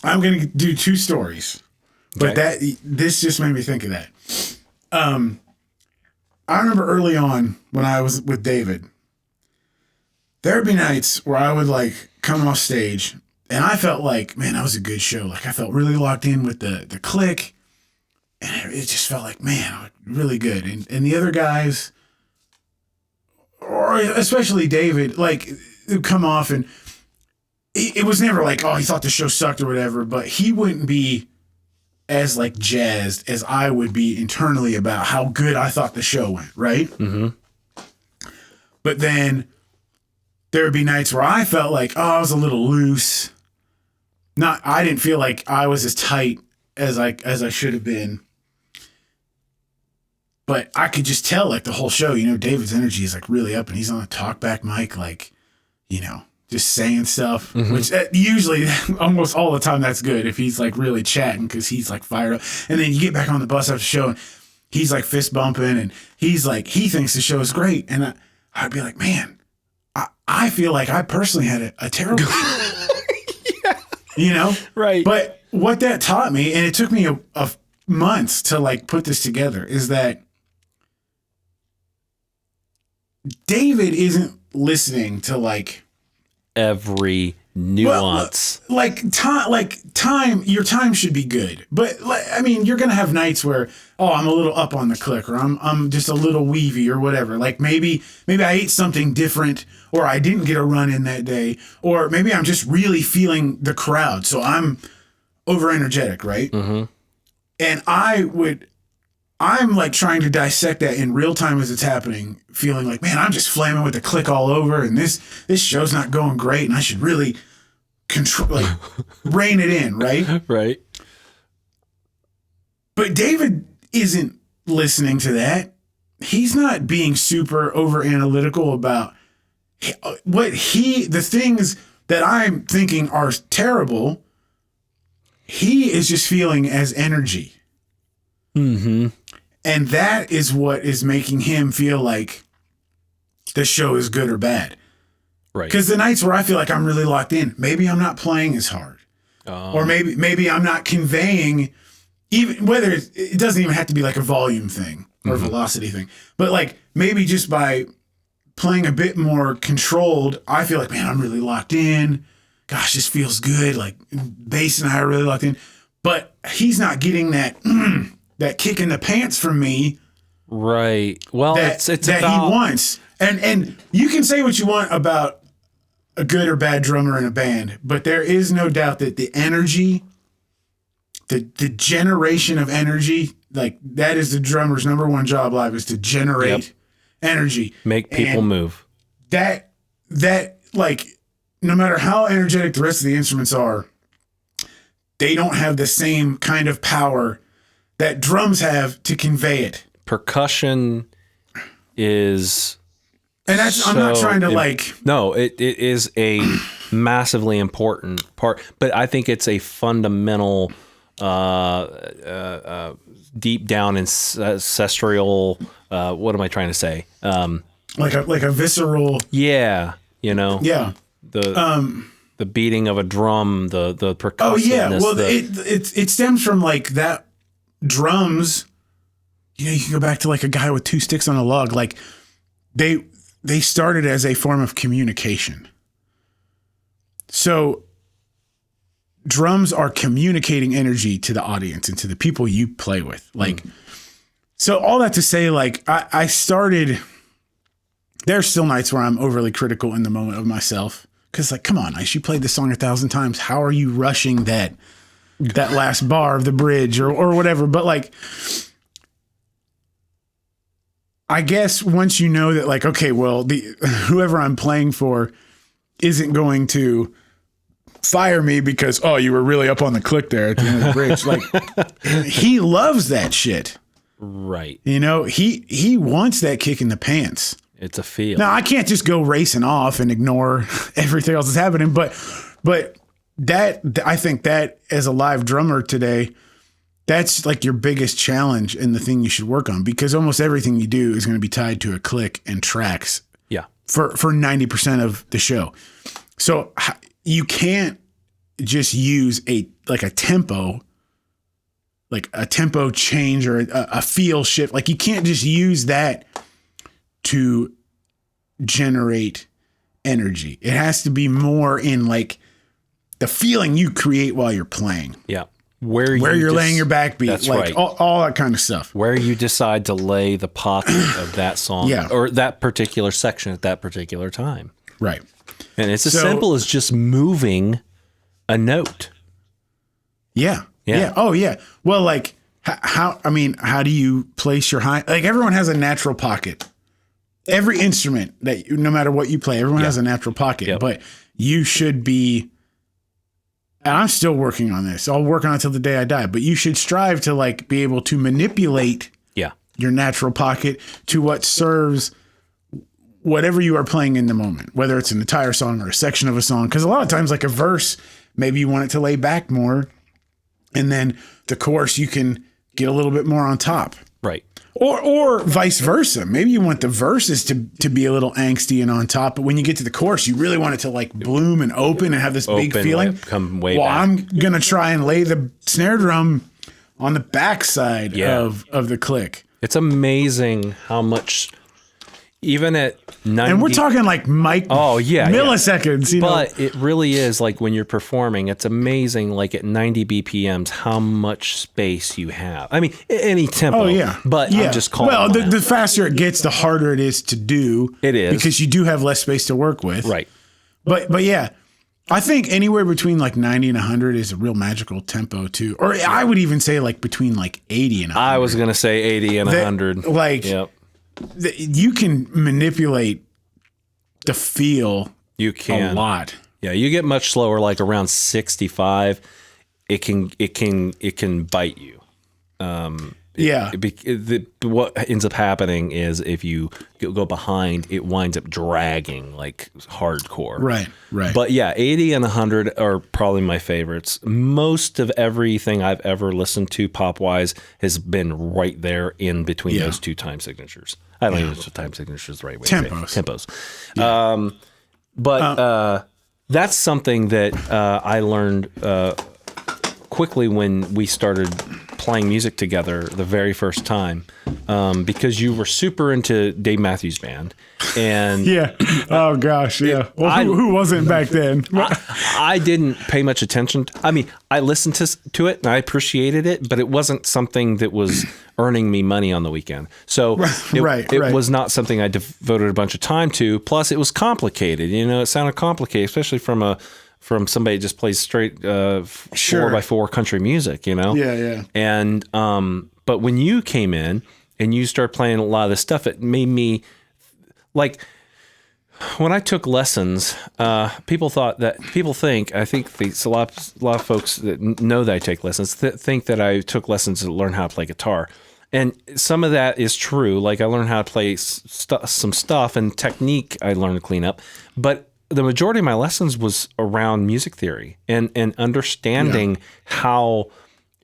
I'm going to do two stories, but this just made me think of that. I remember early on when I was with David, there would be nights where I would like come off stage and I felt like, man, that was a good show. Like I felt really locked in with the click and it just felt like, man, really good. And the other guys, or especially David, like would come off and it was never like, oh, he thought the show sucked or whatever, but he wouldn't be as like jazzed as I would be internally about how good I thought the show went, right? Mm-hmm. But then there would be nights where I felt like, oh, I was a little loose. I didn't feel like I was as tight as I should have been. But I could just tell like the whole show, you know, David's energy is like really up and he's on a talkback mic, like, you know, just saying stuff, which usually almost all the time that's good if he's like really chatting because he's like fired up. And then you get back on the bus after the show and he's like fist bumping and he's like, he thinks the show is great. And I'd be like, man, I feel like I personally had a terrible you know? Right. But what that taught me, and it took me a months to like put this together, is that David isn't listening to like every nuance. Well, time, your time should be good. But I mean, you're going to have nights where, oh, I'm a little up on the click or I'm just a little weavy or whatever. Like maybe I ate something different or I didn't get a run in that day or maybe I'm just really feeling the crowd. So I'm over energetic, right? Mm-hmm. And I'm like trying to dissect that in real time as it's happening, feeling like, man, I'm just flaming with the click all over and this show's not going great and I should really rein it in, right? Right. But David isn't listening to that. He's not being super over analytical about the things that I'm thinking are terrible. He is just feeling as energy. Mm-hmm. And that is what is making him feel like the show is good or bad. Right. Because the nights where I feel like I'm really locked in, maybe I'm not playing as hard. Or maybe I'm not conveying, even whether it doesn't even have to be like a volume thing or velocity thing. But like maybe just by playing a bit more controlled, I feel like, man, I'm really locked in. Gosh, this feels good. Like bass and I are really locked in. But he's not getting that that kick in the pants from me. Right. Well, that it's that about... he wants. And you can say what you want about a good or bad drummer in a band, but there is no doubt that the energy, the generation of energy, like that is the drummer's number one job live is to generate energy. Make people move. That like no matter how energetic the rest of the instruments are, they don't have the same kind of power that drums have to convey it. Percussion is... And that's, I'm not trying to No, it is a massively important part, but I think it's a fundamental, deep down ancestral, what am I trying to say? Like a visceral. Yeah. You know? Yeah. The beating of a drum, the percussion. Oh yeah. Well, it stems from like that drums, you know, you can go back to like a guy with two sticks on a log. Like they started as a form of communication. So drums are communicating energy to the audience and to the people you play with. Like, so all that to say, like I started, there's still nights where I'm overly critical in the moment of myself. Cause like, come on, Ice, you played this song 1,000 times. How are you rushing that last bar of the bridge or whatever? But like, I guess once you know that, like, okay, well, whoever I'm playing for isn't going to fire me because, oh, you were really up on the click there at the end of the bridge. Like, he loves that shit. Right. You know, he wants that kick in the pants. It's a feel. Now, I can't just go racing off and ignore everything else that's happening, but that, I think that as a live drummer today, that's like your biggest challenge and the thing you should work on, because almost everything you do is going to be tied to a click and tracks. Yeah. For 90% of the show. So you can't just use a tempo change or a feel shift. Like, you can't just use that to generate energy. It has to be more in like the feeling you create while you're playing. Yeah. Where you're laying your backbeat, that's like right. all that kind of stuff. Where you decide to lay the pocket of that song, Yeah. or that particular section at that particular time. Right. And it's as simple as just moving a note. Yeah. Yeah. Yeah. Oh, yeah. Well, like, how do you place your high? Like, everyone has a natural pocket. Every instrument that, no matter what you play, everyone has a natural pocket. Yep. But you should be, and I'm still working on this. I'll work on it till the day I die. But you should strive to like be able to manipulate your natural pocket to what serves whatever you are playing in the moment, whether it's an entire song or a section of a song. Because a lot of times, like a verse, maybe you want it to lay back more, and then the chorus you can get a little bit more on top. Right. Or vice versa. Maybe you want the verses to be a little angsty and on top, but when you get to the chorus, you really want it to like bloom and open and have this big feeling. Come way well, back. I'm gonna try and lay the snare drum on the backside of the click. It's amazing how much, even at 90... And we're talking like milliseconds. You but know? it really is like when you're performing, it's amazing, like at 90 BPMs, how much space you have. I mean, any tempo. Oh, yeah. But yeah. I'm just calling Well, the faster it gets, the harder it is to do. It is. Because you do have less space to work with. Right. But yeah, I think anywhere between like 90 and 100 is a real magical tempo too. Or I would even say like between like 80 and 100. I was going to say 80 and 100. Like, yep. You can manipulate the feel You can. a lot. Yeah, you get much slower, like around 65. It can bite you. What ends up happening is if you go behind, it winds up dragging like hardcore. Right. But yeah, 80 and 100 are probably my favorites. Most of everything I've ever listened to pop-wise has been right there in between those two time signatures. I don't even know if time signatures is the right way to say it. Tempos. Yeah. But that's something that I learned quickly when we started playing music together the very first time, because you were super into Dave Matthews Band. And yeah. Oh gosh. Yeah. Well, who wasn't back then? I didn't pay much attention. I mean, I listened to it and I appreciated it, but it wasn't something that was earning me money on the weekend. So it was not something I devoted a bunch of time to. Plus it was complicated. You know, it sounded complicated, especially from somebody that just plays straight 4x4 country music, you know? Yeah. And but when you came in and you started playing a lot of this stuff, it made me like, when I took lessons, people think a lot of folks that know that I take lessons think that I took lessons to learn how to play guitar. And some of that is true. Like, I learned how to play some stuff, and technique I learned to clean up. But the majority of my lessons was around music theory and understanding how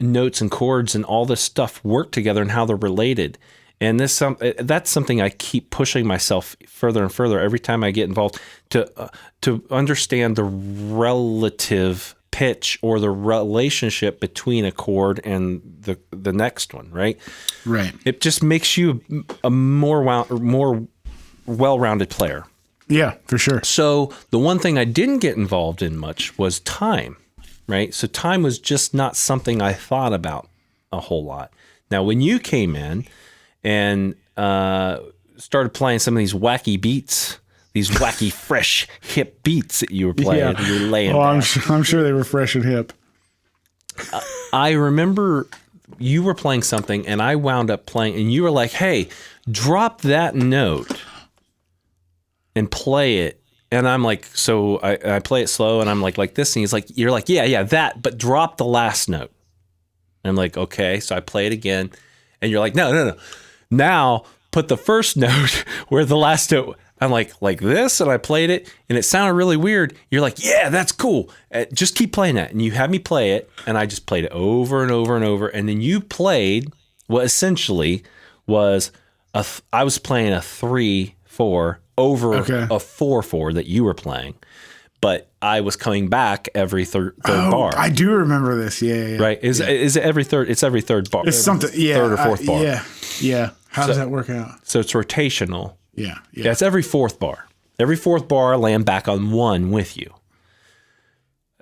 notes and chords and all this stuff work together and how they're related. And that's something I keep pushing myself further and further every time I get involved to understand the relative pitch or the relationship between a chord and the next one, right? Right. It just makes you a more well-rounded player. Yeah, for sure. So the one thing I didn't get involved in much was time, right? So time was just not something I thought about a whole lot. Now, when you came in and started playing some of these wacky beats, these wacky, fresh, hip beats that you were playing, you were laying I'm sure they were fresh and hip. I remember you were playing something and I wound up playing, and you were like, hey, drop that note and play it And I'm like, so I play it slow, and I'm like this, and he's like, you're like, yeah, that, but drop the last note. And I'm like, okay. So I play it again, and you're like, no. Now put the first note where the last note. I'm like this, and I played it, and it sounded really weird. You're like, yeah, that's cool. Just keep playing that. And you had me play it, and I just played it over and over and over. And then you played what essentially was I was playing a 3/4 over a 4/4 that you were playing, but I was coming back every third bar. I do remember this. Yeah. Right? Is it every third? It's every third bar. It's something. Yeah. Third or fourth bar. Yeah. How does that work out? So it's rotational. Yeah. It's every fourth bar. Every fourth bar, I land back on 1 with you.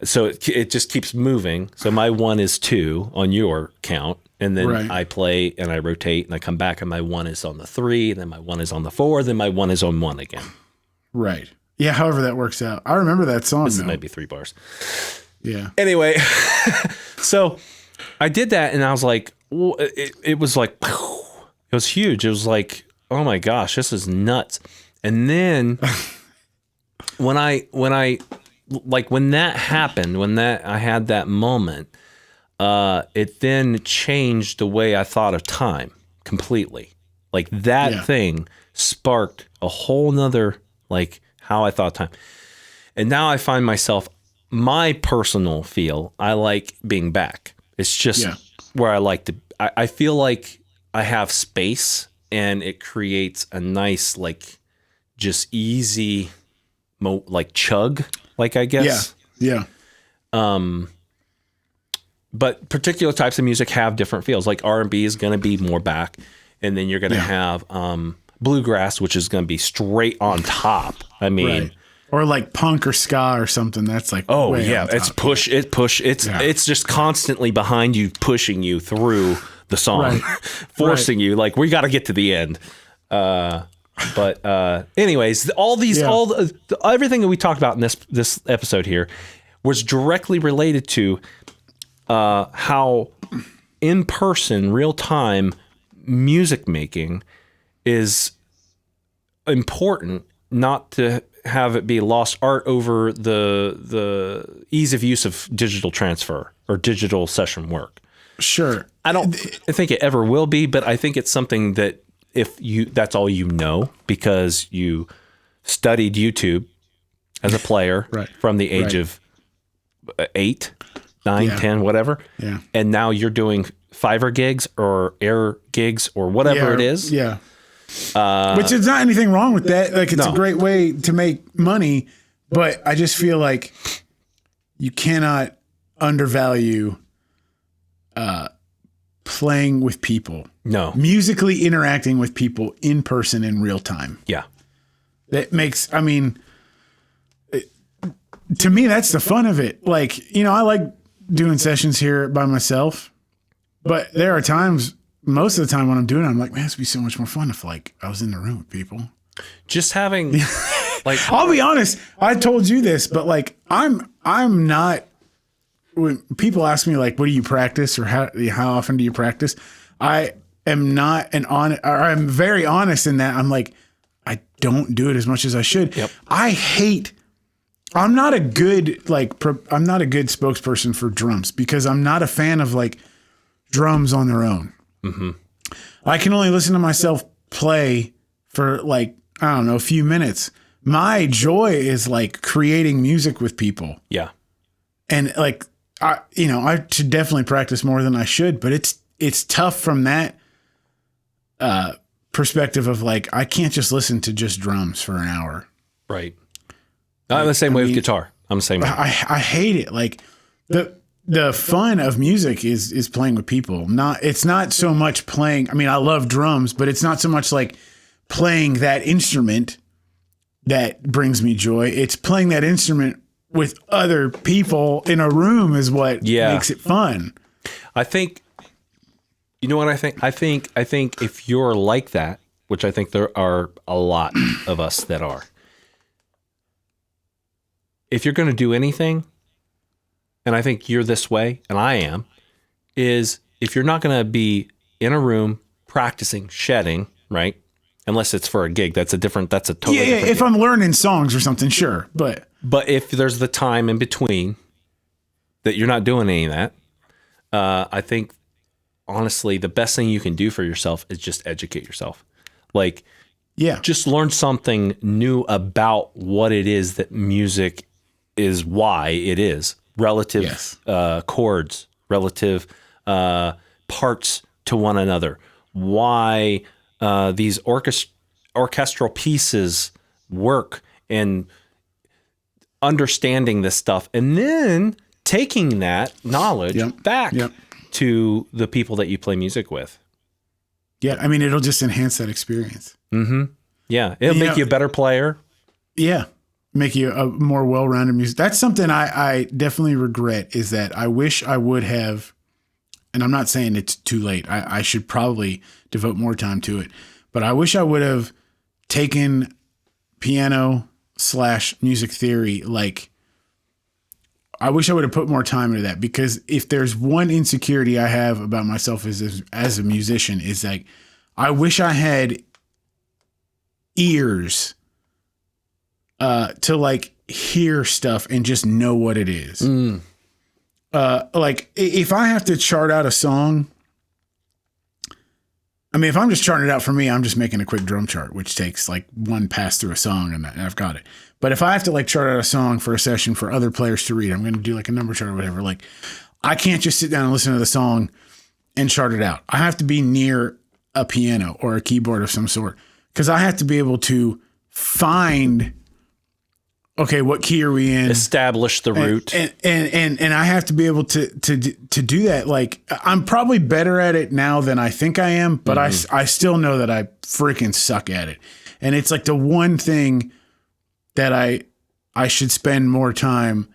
So it just keeps moving. So my 1 is 2 on your count. And then I play and I rotate and I come back and my 1 is on the 3. And then my 1 is on the 4. Then my 1 is on 1 again. Right. Yeah. However that works out. I remember that song. This is maybe 3 bars. Yeah. Anyway, so I did that and I was like, well, it was like, it was huge. It was like, oh my gosh, this is nuts. And then when that happened, I had that moment, it then changed the way I thought of time completely. Like that thing sparked a whole nother, like how I thought time. And now I find myself, my personal feel, I like being back. It's just where I like to, I feel like I have space and it creates a nice, like just easy, like chug, like I guess. Yeah. But particular types of music have different feels. Like R&B is going to be more back, and then you're going to have bluegrass, which is going to be straight on top. I mean, or like punk or ska or something. That's like it's push. It's just constantly behind you, pushing you through the song, forcing you. Like we got to get to the end. But anyways, everything that we talked about in this episode here was directly related to how in person, real time music making is important, not to have it be lost art over the ease of use of digital transfer or digital session work. Sure. I think it ever will be, but I think it's something that that's all you know because you studied YouTube as a player from the age of 8, 9, 10, whatever. Yeah. And now you're doing Fiverr gigs or Air gigs or whatever it is. Yeah. Which is not anything wrong with that. Like it's a great way to make money, but I just feel like you cannot undervalue playing with people. No. Musically interacting with people in person in real time. Yeah. That makes, to me, that's the fun of it. Like, I like doing sessions here by myself, but there are times, most of the time when I'm doing it, I'm like, man, it'd be so much more fun if like I was in the room with people. Just having like, I'll be honest, I told you this, but like, I'm not, when people ask me like, what do you practice or how often do you practice? I am not I'm very honest in that. I'm like, I don't do it as much as I should. Yep. I'm not a good spokesperson for drums because I'm not a fan of like drums on their own. Mm-hmm. I can only listen to myself play for like, I don't know, a few minutes. My joy is like creating music with people. Yeah. And like, I should definitely practice more than I should, but it's tough from that perspective of like, I can't just listen to just drums for an hour. Right. I'm the same way with guitar. I'm the same way. I hate it. Like the fun of music is playing with people. It's not so much playing. I mean, I love drums, but it's not so much like playing that instrument that brings me joy. It's playing that instrument with other people in a room is what makes it fun. I think, you know what I think? I think if you're like that, which I think there are a lot of us that are, if you're going to do anything, and I think you're this way, and I am, is if you're not going to be in a room practicing shedding, right? unless it's for a gig. That's a totally Yeah, different if gig. I'm learning songs or something, sure. But If there's the time in between that you're not doing any of that, I think honestly the best thing you can do for yourself is just educate yourself. Like, yeah, just learn something new about what it is that music is, why it is, relative Yes. chords, relative parts to one another, why these orchestral pieces work, and understanding this stuff, and then taking that knowledge Yep. back Yep. to the people that you play music with. yeah. I mean, it'll just enhance that experience. Yeah, it'll make you a better player. Yeah. Make you a more well-rounded music. That's something I definitely regret, is that I wish I would have, and I'm not saying it's too late. I should probably devote more time to it, but I wish I would have taken piano/music theory. Like, I wish I would have put more time into that, because if there's one insecurity I have about myself as a musician, is like, I wish I had ears to like hear stuff and just know what it is. Like, if I have to chart out a song, I mean, if I'm just charting it out for me, I'm just making a quick drum chart, which takes like one pass through a song and I've got it. But if I have to like chart out a song for a session for other players to read, I'm going to do like a number chart or whatever. Like, I can't just sit down and listen to the song and chart it out. I have to be near a piano or a keyboard of some sort, because I have to be able to find, okay, what key are we in? Establish the root. And I have to be able to do that. Like, I'm probably better at it now than I think I am, but I still know that I freaking suck at it. And it's like the one thing that I should spend more time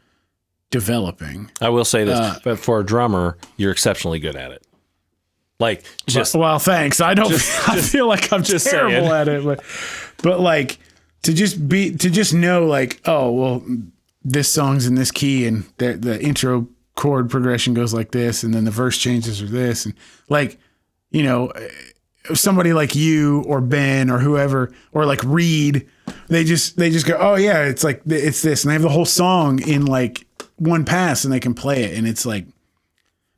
developing. I will say this, but for a drummer, you're exceptionally good at it. Like, just Well, thanks. I don't. I feel like I'm just terrible saying. at it, but like to just know, like, oh well, this song's in this key, and the intro chord progression goes like this, and then the verse changes or this, and like, you know, somebody like you or Ben or whoever, or like Reed, they just go, oh yeah, it's like it's this, and they have the whole song in like one pass, and they can play it, and it's like.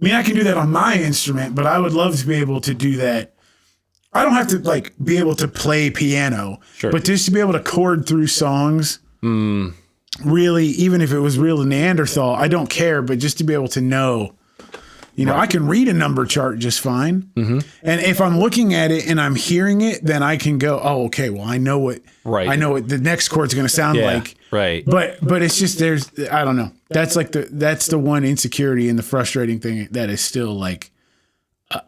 I mean, I can do that on my instrument, but I would love to be able to do that. I don't have to like be able to play piano, but just to be able to chord through songs, really, even if it was real Neanderthal, I don't care, but just to be able to know, you know, I can read a number chart just fine. And if I'm looking at it and I'm hearing it, then I can go, oh, okay, well, I know what the next chord's going to sound like. Right. But it's just, I don't know. That's like that's the one insecurity and the frustrating thing that is still like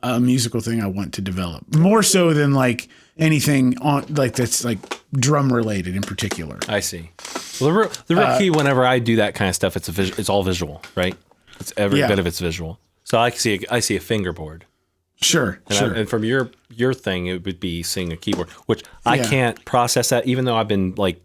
a musical thing I want to develop, more so than like anything on like that's like drum related in particular. I see. Well, the real key whenever I do that kind of stuff, it's all visual, right? It's every bit of it's visual. So I see a fingerboard. Sure. And from your thing, it would be seeing a keyboard, which I can't process that, even though I've been like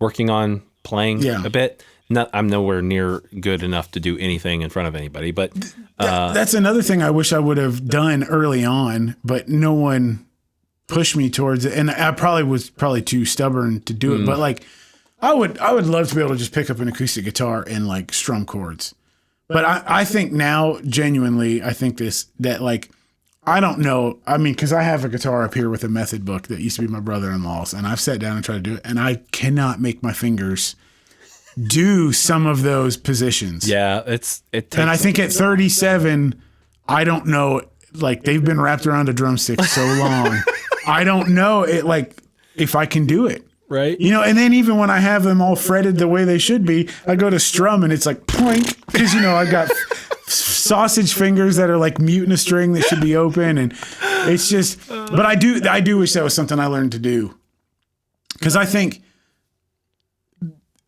working on playing a bit. I'm nowhere near good enough to do anything in front of anybody. But that's another thing I wish I would have done early on, but no one pushed me towards it, and I was too stubborn to do it. But like, I would love to be able to just pick up an acoustic guitar and like strum chords. But I think now, genuinely, I think that like, I don't know. I mean, because I have a guitar up here with a method book that used to be my brother-in-law's, and I've sat down and tried to do it, and I cannot make my fingers do some of those positions. Yeah, it takes. And I think at 37, I don't know. Like, they've been wrapped around a drumstick so long, I don't know it. Like, if I can do it. Right. You know, and then even when I have them all fretted the way they should be, I go to strum and it's like poink, because, you know, I've got sausage fingers that are like muting a string that should be open. And it's just, but I do wish that was something I learned to do. Because I think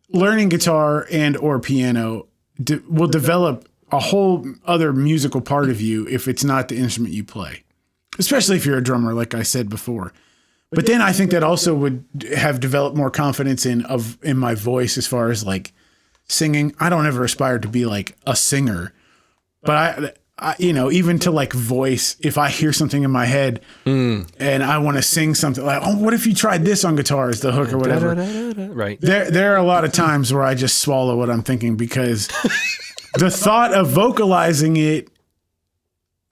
learning guitar and or piano will develop a whole other musical part of you if it's not the instrument you play, especially if you're a drummer, like I said before. But then I think that also would have developed more confidence in my voice as far as like singing. I don't ever aspire to be like a singer, but even to like voice, if I hear something in my head and I want to sing something like, oh, what if you tried this on guitar as the hook or whatever? Right. There are a lot of times where I just swallow what I'm thinking because the thought of vocalizing it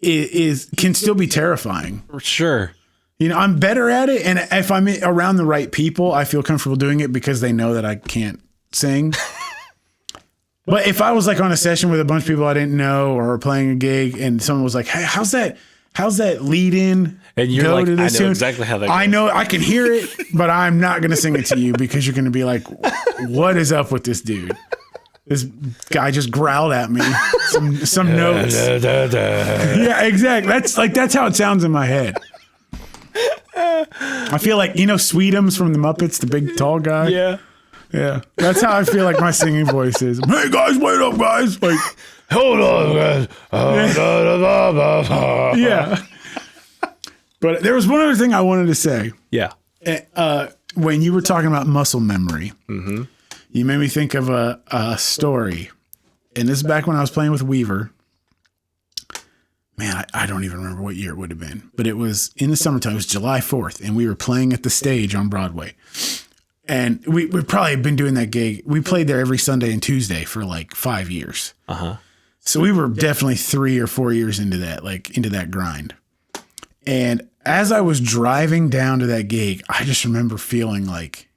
can still be terrifying. Sure. I'm better at it. And if I'm around the right people, I feel comfortable doing it because they know that I can't sing. But if I was like on a session with a bunch of people I didn't know or playing a gig and someone was like, hey, how's that lead in? And you're like, I know exactly how that goes. I know, I can hear it, but I'm not going to sing it to you because you're going to be like, what is up with this dude? This guy just growled at me some notes. Yeah, exactly. That's how it sounds in my head. I feel like, Sweetums from the Muppets, the big tall guy. Yeah. Yeah. That's how I feel like my singing voice is. Hey guys, wait up, guys. Like, hold on, guys. Yeah. But there was one other thing I wanted to say. Yeah. When you were talking about muscle memory, you made me think of a story. And this is back when I was playing with Weaver. Man, I don't even remember what year it would have been. But it was in the summertime. It was July 4th. And we were playing at the Stage on Broadway. And we probably been doing that gig. We played there every Sunday and Tuesday for like 5 years. So we were definitely 3 or 4 years into that grind. And as I was driving down to that gig, I just remember feeling like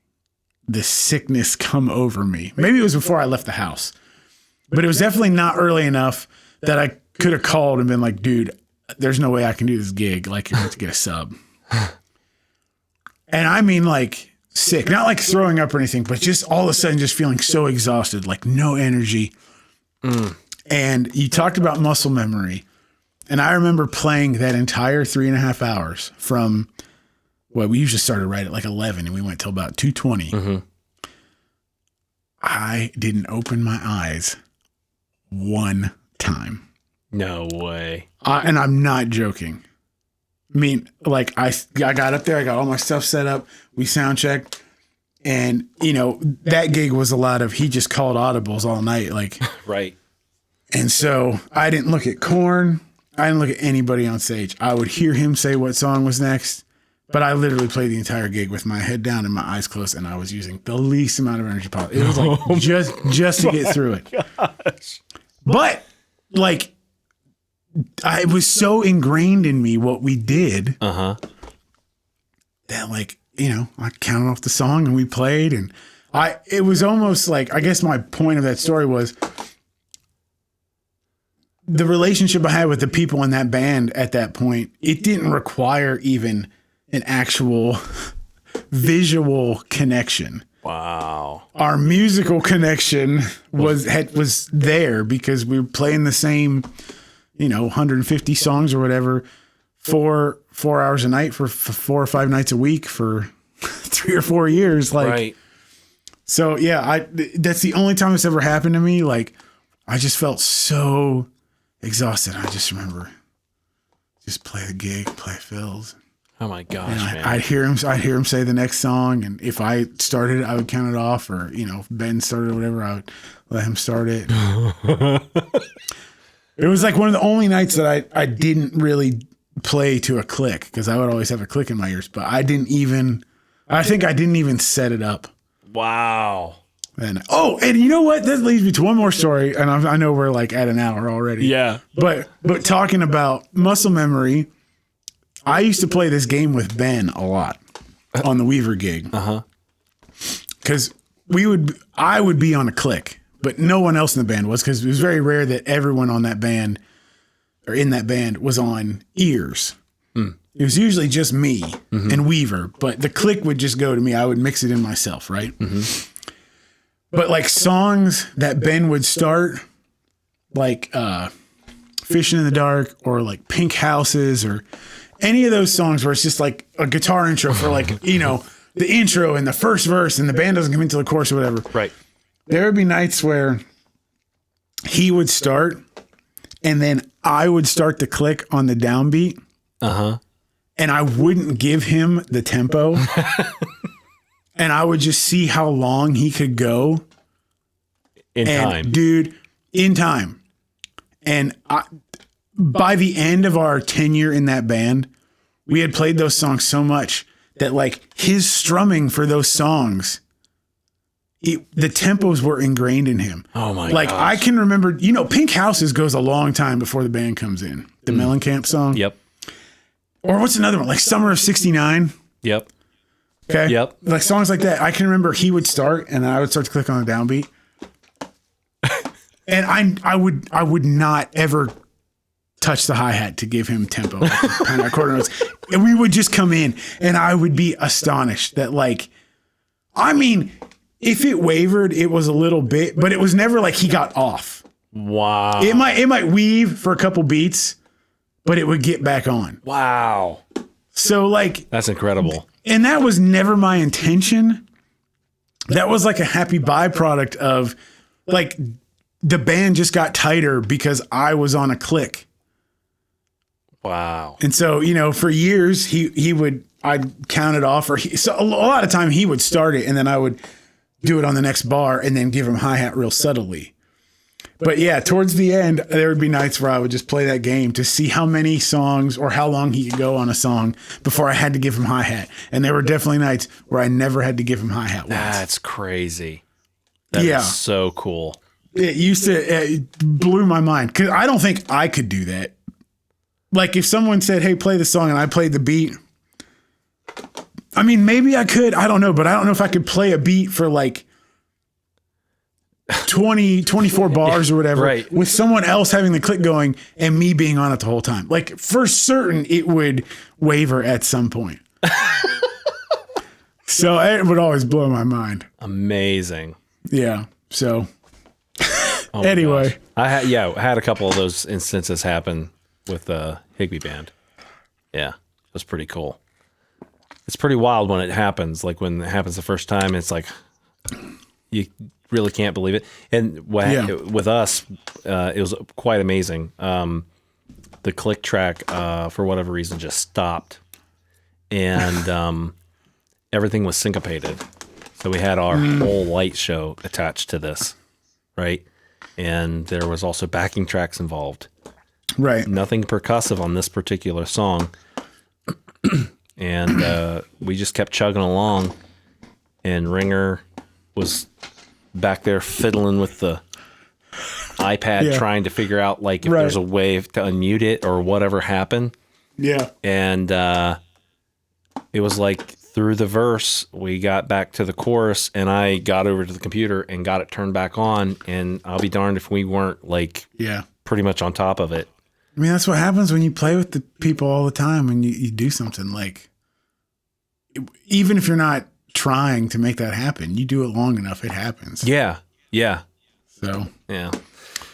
this sickness come over me. Maybe it was before I left the house, but it was definitely not early enough that I could have called and been like, dude, there's no way I can do this gig. Like, you're going to get a sub. And I mean, like, sick, not like throwing up or anything, but just all of a sudden just feeling so exhausted, like no energy. And you talked about muscle memory. And I remember playing that entire 3.5 hours from, we usually started right at like 11 and we went till about 2:20. I didn't open my eyes one time. No way. And I'm not joking. I mean, like I got up there, I got all my stuff set up, we sound checked, and that gig was a lot of, he just called audibles all night, like right. And so I didn't look at Korn, I didn't look at anybody on stage. I would hear him say what song was next, but I literally played the entire gig with my head down and my eyes closed, and I was using the least amount of energy possible. It was like just to get through it. Gosh. But like, it was so ingrained in me what we did that, like, I counted off the song and we played, and it was almost like, I guess my point of that story was the relationship I had with the people in that band at that point. It didn't require even an actual visual connection. Wow. Our musical connection was there because we were playing the same 150 songs or whatever, 4 hours a night for 4 or 5 nights a week for 3 or 4 years. Like, right. So yeah, that's the only time it's ever happened to me. Like, I just felt so exhausted. I just remember just play the gig, play fills. Oh my gosh, and man. I'd hear him say the next song. And if I started it, I would count it off, or, if Ben started or whatever, I would let him start it. It was like one of the only nights that I didn't really play to a click, because I would always have a click in my ears, but I think I didn't even set it up. Wow. And you know what? That leads me to one more story. And I know we're like at an hour already. Yeah. But talking about muscle memory, I used to play this game with Ben a lot on the Weaver gig. Because I would be on a click, but no one else in the band was, because it was very rare that everyone on that band or in that band was on ears. It was usually just me and Weaver, but the click would just go to me. I would mix it in myself, right? But like songs that Ben would start, like Fishing in the Dark or like Pink Houses or any of those songs where it's just like a guitar intro for like, the intro and the first verse and the band doesn't come into the chorus or whatever. Right. There would be nights where he would start and then I would start the click on the downbeat. And I wouldn't give him the tempo. And I would just see how long he could go. In time. Dude, in time. And by the end of our tenure in that band, we had played those songs so much that like his strumming for those songs, the tempos were ingrained in him. Oh my Like gosh. I can remember, Pink Houses goes a long time before the band comes in. The Mellencamp song. Yep. Or what's another one? Like Summer of '69. Yep. Okay. Yep. Like songs like that. I can remember he would start and then I would start to click on the downbeat. And I would not ever touch the hi-hat to give him tempo, like the kind of quarter notes. And we would just come in and I would be astonished that if it wavered, it was a little bit, but it was never like he got off. Wow. It might weave for a couple beats, but it would get back on. Wow. So like, That's incredible. and that was never my intention. That was like a happy byproduct of like the band just got tighter because I was on a click. Wow. And so, for years I'd count it off so a lot of time he would start it and then I would do it on the next bar and then give him hi-hat real subtly. But yeah, towards the end, there would be nights where I would just play that game to see how many songs or how long he could go on a song before I had to give him hi-hat. And there were definitely nights where I never had to give him hi-hat once. That's crazy. That Yeah. is so cool. It blew my mind because I don't think I could do that. Like if someone said, hey, play the song and I played the beat. I mean, maybe I could, I don't know, but I don't know if I could play a beat for like 24 bars or whatever, Right. with someone else having the click going and me being on it the whole time. Like for certain, it would waver at some point. So it would always blow my mind. Amazing. Yeah. So Oh my anyway, gosh. I had a couple of those instances happen with the Higbee band. Yeah. It was pretty cool. It's pretty wild when it happens. Like when it happens the first time, it's like you really can't believe it. And with us, it was quite amazing. The click track, for whatever reason, just stopped, and everything was syncopated. So we had our whole light show attached to this, right? And there was also backing tracks involved. right. Nothing percussive on this particular song. And we just kept chugging along, and Ringer was back there fiddling with the iPad, trying to figure out like if there's a way to unmute it or whatever happened. Yeah. And it was like through the verse, we got back to the chorus, and I got over to the computer and got it turned back on. And I'll be darned if we weren't like pretty much on top of it. I mean, that's what happens when you play with the people all the time and you do something like, even if you're not trying to make that happen, you do it long enough, it happens. Yeah. Yeah. So, Yeah.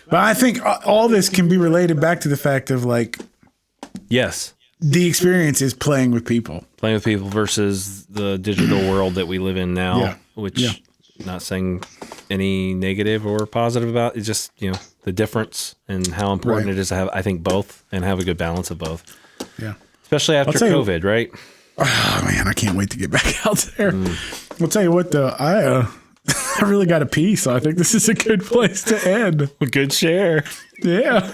but I think all this can be related back to the fact of like Yes. the experience is playing with people. Playing with people versus the digital world that we live in now, Yeah. which not saying any negative or positive about. It's just, the difference and how important it is to have, I think, both and have a good balance of both. Yeah. Especially after COVID, right? Oh man, I can't wait to get back out there. I'll tell you what though, I really got to pee, so I think this is a good place to end. A good share. Yeah.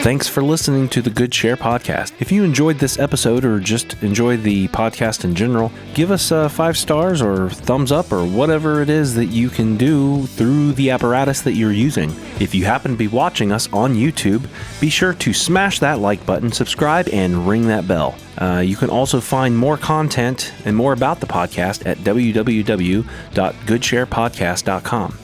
Thanks for listening to the Good Share podcast. If you enjoyed this episode or just enjoy the podcast in general, give us 5 stars or thumbs up or whatever it is that you can do through the apparatus that you're using. If you happen to be watching us on YouTube, be sure to smash that like button, subscribe, and ring that bell. You can also find more content and more about the podcast at www.goodsharepodcast.com.